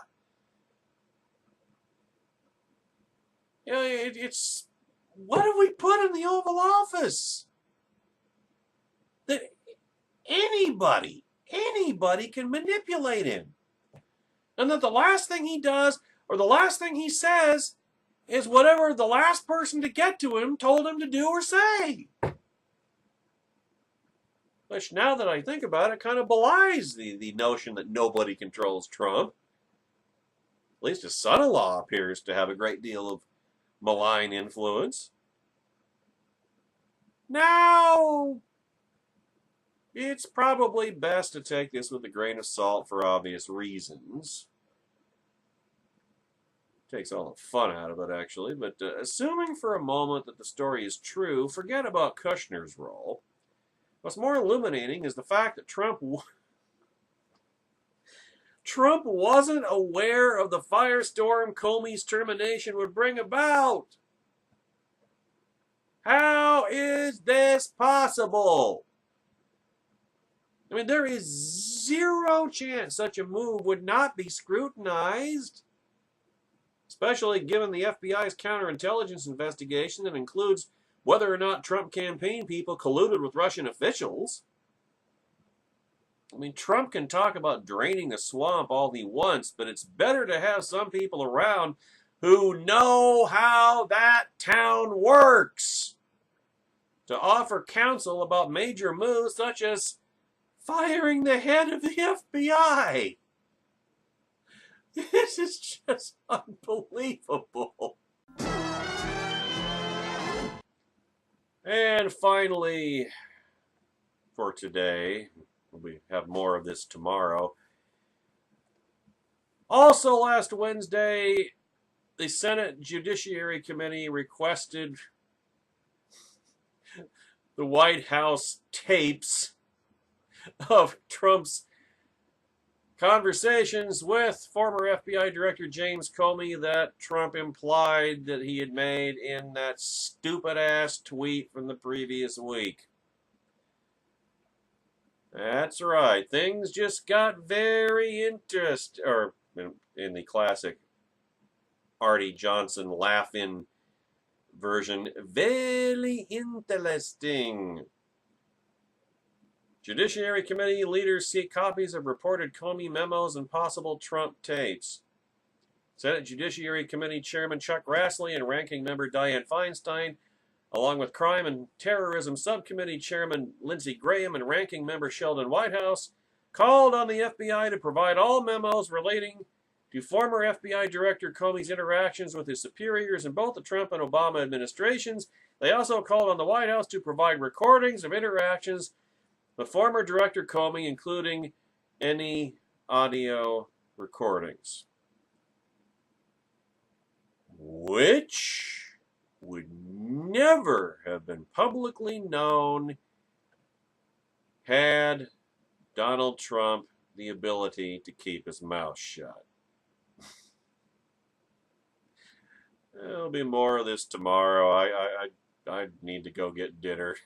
It's what have we put in the Oval Office? That anybody can manipulate him. And that the last thing he does, or the last thing he says, is whatever the last person to get to him told him to do or say. Which, now that I think about it, kind of belies the notion that nobody controls Trump. At least his son-in-law appears to have a great deal of malign influence. Now, it's probably best to take this with a grain of salt for obvious reasons. Takes all the fun out of it, actually. But assuming for a moment that the story is true, forget about Kushner's role. What's more illuminating is the fact that Trump Trump wasn't aware of the firestorm Comey's termination would bring about. How is this possible? I mean, there is zero chance such a move would not be scrutinized, especially given the FBI's counterintelligence investigation that includes whether or not Trump campaign people colluded with Russian officials. I mean, Trump can talk about draining the swamp all he wants, but it's better to have some people around who know how that town works to offer counsel about major moves such as firing the head of the FBI. This is just unbelievable. And finally, for today, we have more of this tomorrow. Also last Wednesday, the Senate Judiciary Committee requested the White House tapes of Trump's conversations with former FBI Director James Comey that Trump implied that he had made in that stupid-ass tweet from the previous week. That's right. Things just got very interesting, or in the classic Artie Johnson laugh-in version, very interesting. Judiciary Committee leaders seek copies of reported Comey memos and possible Trump tapes. Senate Judiciary Committee Chairman Chuck Grassley and Ranking Member Dianne Feinstein, along with Crime and Terrorism Subcommittee Chairman Lindsey Graham and Ranking Member Sheldon Whitehouse, called on the FBI to provide all memos relating to former FBI Director Comey's interactions with his superiors in both the Trump and Obama administrations. They also called on the White House to provide recordings of interactions with former Director Comey, including any audio recordings, which would never have been publicly known had Donald Trump the ability to keep his mouth shut. There'll be more of this tomorrow. I need to go get dinner.